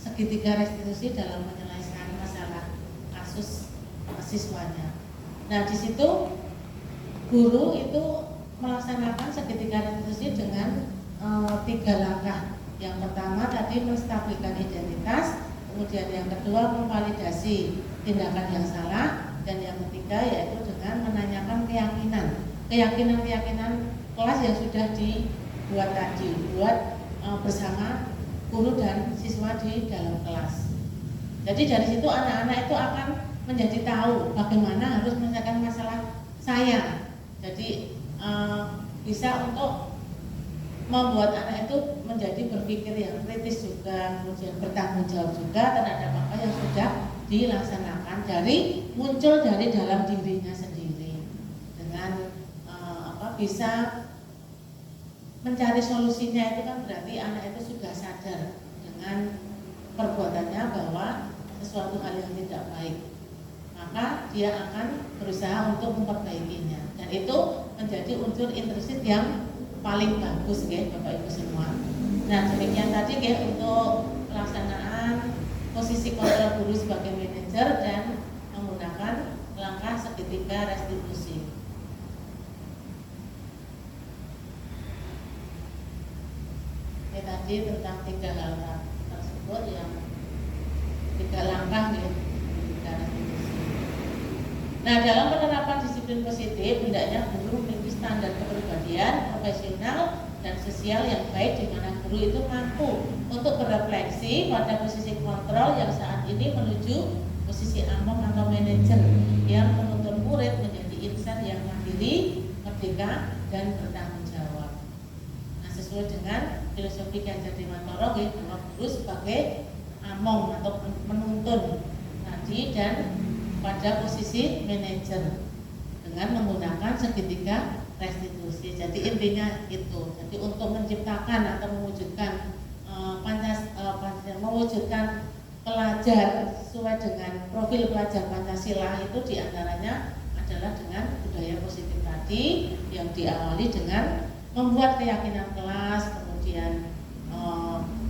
segitiga restitusi dalam menyelesaikan masalah kasus siswanya. Nah, di situ guru itu melaksanakan segitiga restitusi dengan 3 langkah. Yang pertama tadi menstabilkan identitas, kemudian yang kedua memvalidasi tindakan yang salah, dan yang ketiga yaitu dengan menanyakan keyakinan kelas yang sudah dibuat tadi, bersama guru dan siswa di dalam kelas. Jadi dari situ anak-anak itu akan menjadi tahu bagaimana harus menyelesaikan masalah saya. Jadi bisa untuk membuat anak itu menjadi berpikir yang kritis juga, kemudian bertanggung jawab juga terhadap apa yang sudah dilaksanakan muncul dari dalam dirinya sendiri, dengan bisa mencari solusinya. Itu kan berarti anak itu sudah sadar dengan perbuatannya bahwa sesuatu hal yang tidak baik, maka dia akan berusaha untuk memperbaikinya, dan itu menjadi unsur intrinsik yang paling bagus ya Bapak Ibu semua. Nah, demikian tadi ya untuk pelaksanaan posisi kontrol guru sebagai manajer dan menggunakan langkah segitiga restitusi. Ini tadi tentang 3 hal tersebut, yang 3 langkah ya, segitiga restitusi. Nah, dalam penerapan disiplin positif, hendaknya guru memiliki standar kepribadian, profesional, dan sosial yang baik, di mana guru itu mampu untuk berefleksi pada posisi kontrol yang saat ini menuju posisi among atau manajer yang menuntun murid menjadi insan yang mandiri, merdeka, dan bertanggung jawab. Nah, sesuai dengan filosofi Ganjar Dewantara, bahwa guru sebagai among atau menuntun tadi, dan pada posisi manajer dengan menggunakan segitiga restitusi. Jadi intinya itu. Jadi untuk menciptakan atau mewujudkan mewujudkan pelajar sesuai dengan profil pelajar Pancasila, itu diantaranya adalah dengan budaya positif tadi, yang diawali dengan membuat keyakinan kelas, kemudian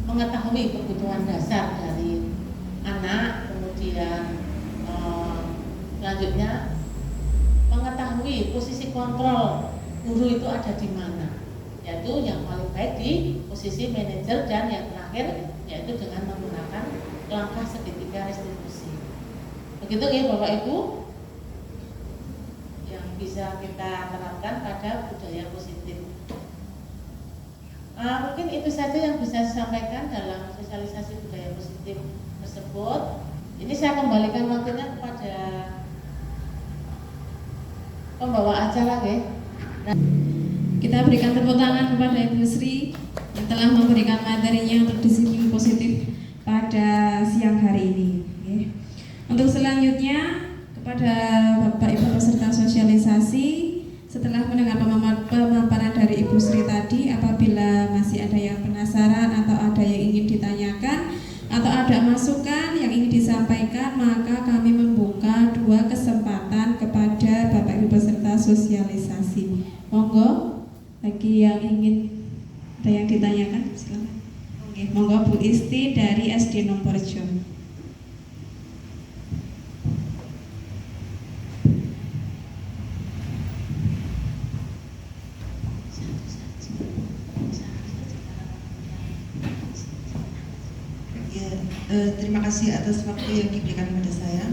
mengetahui kebutuhan dasar dari anak, kemudian selanjutnya mengetahui posisi kontrol guru itu ada di mana, yaitu yang paling baik di posisi manajer, dan yang terakhir yaitu dengan menggunakan langkah segitiga restitusi. Begitu ya Bapak Ibu. Yang bisa kita terapkan pada budaya positif. Mungkin itu saja yang bisa saya sampaikan dalam sosialisasi budaya positif tersebut. Ini saya kembalikan waktunya kepada pembawa acara, ya.
Kita berikan tepuk tangan kepada Ibu Sri yang telah memberikan materinya untuk disiplin positif pada siang hari ini. Oke. Untuk selanjutnya kepada Bapak Ibu peserta sosialisasi, setelah mendengar pemaparan dari Ibu Sri tadi, apabila masih ada yang penasaran atau ada yang ingin ditanyakan atau ada masukan yang ingin disampaikan, maka kami membuka 2 kesempatan kepada Bapak Ibu peserta sosialisasi. Monggo, bagi yang ingin ada yang ditanyakan, silakan. Oke, monggo Bu Isti dari SD Nomporjo.
Terima kasih atas waktu yang diberikan kepada saya.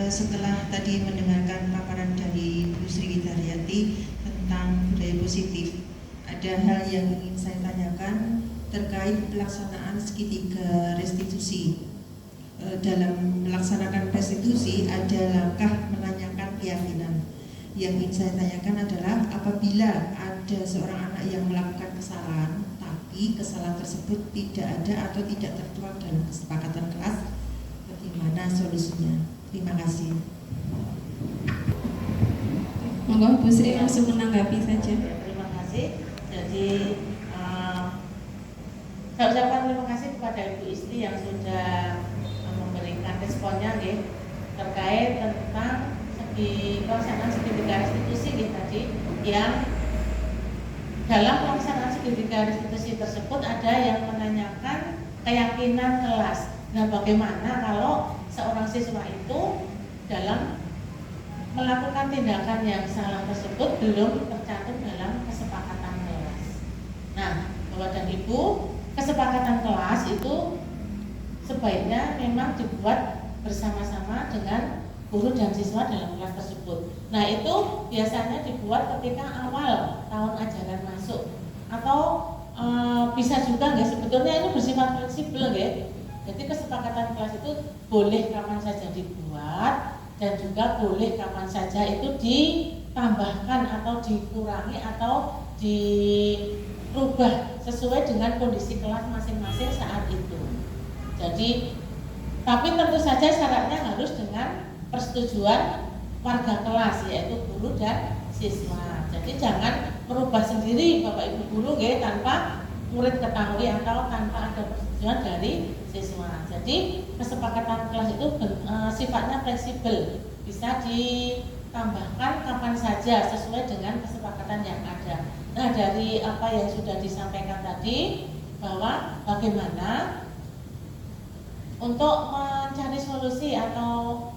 Setelah tadi mendengarkan paparan dari Bu Sri Widaryati tentang budaya positif, ada hal yang ingin saya tanyakan terkait pelaksanaan segitiga restitusi. Dalam melaksanakan restitusi ada langkah menanyakan keyakinan. Yang ingin saya tanyakan adalah apabila ada seorang anak yang melakukan kesalahan, tapi kesalahan tersebut tidak ada atau tidak tertuang dalam kesepakatan kelas, bagaimana solusinya? Terima kasih.
Monggo Bu Sri langsung menanggapi saja.
Terima kasih. Jadi saya ucapkan terima kasih kepada Ibu Isti yang sudah memberikan responnya, ya, terkait tentang pelaksanaan segitiga restitusi, ya, tadi yang dalam pelaksanaan segitiga restitusi tersebut ada yang menanyakan keyakinan kelas. Nah, bagaimana kalau seorang siswa itu dalam melakukan tindakan yang salah tersebut belum tercantum dalam kesepakatan kelas. Nah, Bapak dan Ibu, kesepakatan kelas itu sebaiknya memang dibuat bersama-sama dengan guru dan siswa dalam kelas tersebut. Nah, itu biasanya dibuat ketika awal tahun ajaran masuk, atau bisa juga nggak, sebetulnya ini bersifat fleksibel, ya. Jadi kesepakatan kelas itu boleh kapan saja dibuat dan juga boleh kapan saja itu ditambahkan atau dikurangi atau dirubah sesuai dengan kondisi kelas masing-masing saat itu. Jadi, tapi tentu saja syaratnya harus dengan persetujuan warga kelas, yaitu guru dan siswa. Jadi jangan merubah sendiri Bapak Ibu guru, ya, tanpa murid ketahui atau tanpa ada persetujuan dari siswa. Jadi kesepakatan kelas itu sifatnya fleksibel, bisa ditambahkan kapan saja sesuai dengan kesepakatan yang ada. Nah, dari apa yang sudah disampaikan tadi, bahwa bagaimana untuk mencari solusi atau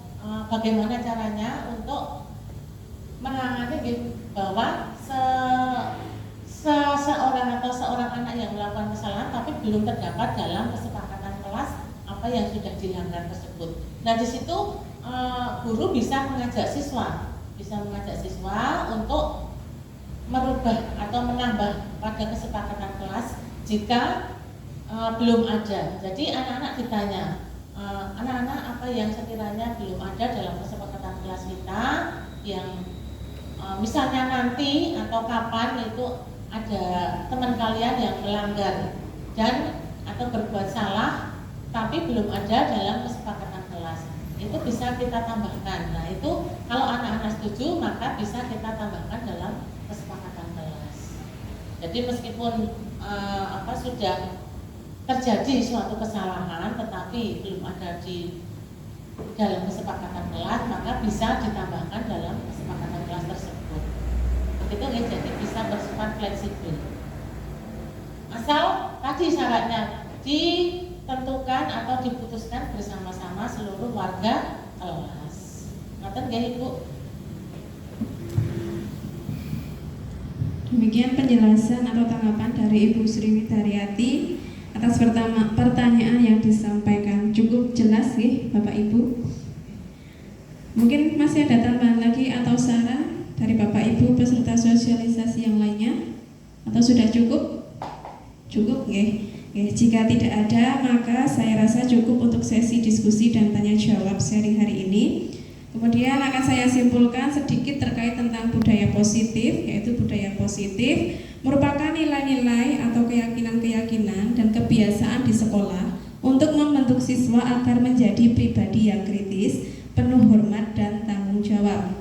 bagaimana caranya untuk menangani bahwa seorang atau seorang anak yang melakukan kesalahan tapi belum terdapat dalam kesepakatan kelas apa yang sudah dilanggar tersebut. Nah, di situ guru bisa mengajak siswa untuk merubah atau menambah pada kesepakatan kelas jika belum ada. Jadi anak-anak ditanya, anak-anak apa yang sekiranya belum ada dalam kesepakatan kelas kita yang misalnya nanti atau kapan itu ada teman kalian yang melanggar dan atau berbuat salah tapi belum ada dalam kesepakatan kelas, itu bisa kita tambahkan. Nah, itu kalau anak-anak setuju maka bisa kita tambahkan dalam kesepakatan kelas. Jadi meskipun sudah terjadi suatu kesalahan tetapi belum ada di dalam kesepakatan kelas, maka bisa ditambahkan dalam kesepakatan kelas tersebut. Begitu, ya, jadi bisa bersifat fleksibel. Asal tadi syaratnya ditentukan atau diputuskan bersama-sama seluruh warga kelas. Ngoten nggih, Ibu?
Demikian penjelasan atau tanggapan dari Ibu Sri Widaryati atas pertanyaan yang disampaikan. Cukup jelas, ya, Bapak Ibu. Mungkin masih ada tambahan lagi atau saran sudah cukup? Cukup, nggih. Jika tidak ada, maka saya rasa cukup untuk sesi diskusi dan tanya jawab sharing hari ini. Kemudian akan saya simpulkan sedikit terkait tentang budaya positif, yaitu budaya positif merupakan nilai-nilai atau keyakinan-keyakinan dan kebiasaan di sekolah untuk membentuk siswa agar menjadi pribadi yang kritis, penuh hormat dan tanggung jawab.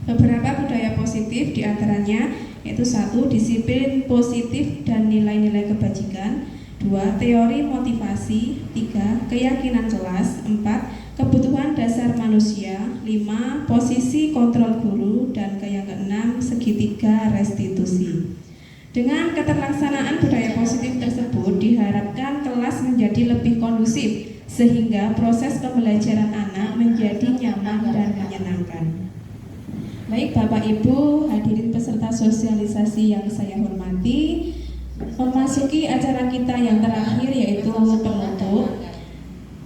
Beberapa budaya positif diantaranya yaitu 1. Disiplin positif dan nilai-nilai kebajikan, 2. Teori motivasi, 3. Keyakinan jelas, 4. Kebutuhan dasar manusia, 5. Posisi kontrol guru, dan yang keenam segitiga restitusi. Dengan keterlaksanaan budaya positif tersebut diharapkan kelas menjadi lebih kondusif sehingga proses pembelajaran anak menjadi nyaman dan menyenangkan. Baik Bapak Ibu, hadirin peserta sosialisasi yang saya hormati, memasuki acara kita yang terakhir yaitu penutup.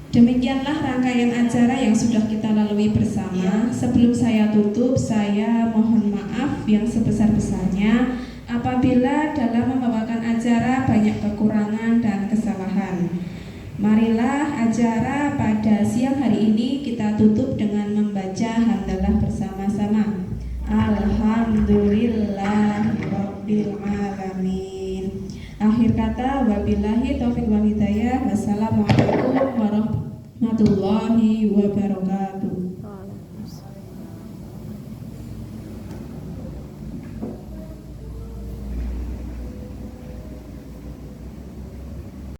Demikianlah rangkaian acara yang sudah kita lalui bersama. Sebelum saya tutup, saya mohon maaf yang sebesar-besarnya apabila dalam membawakan acara banyak kekurangan dan kesalahan. Marilah acara pada siang hari ini kita tutup dengan membaca hamdalah bersama-sama. Alhamdulillahirabbil alamin. Akhir kata, wabillahi taufiq wal hidayah. Wassalamualaikum warahmatullahi wabarakatuh.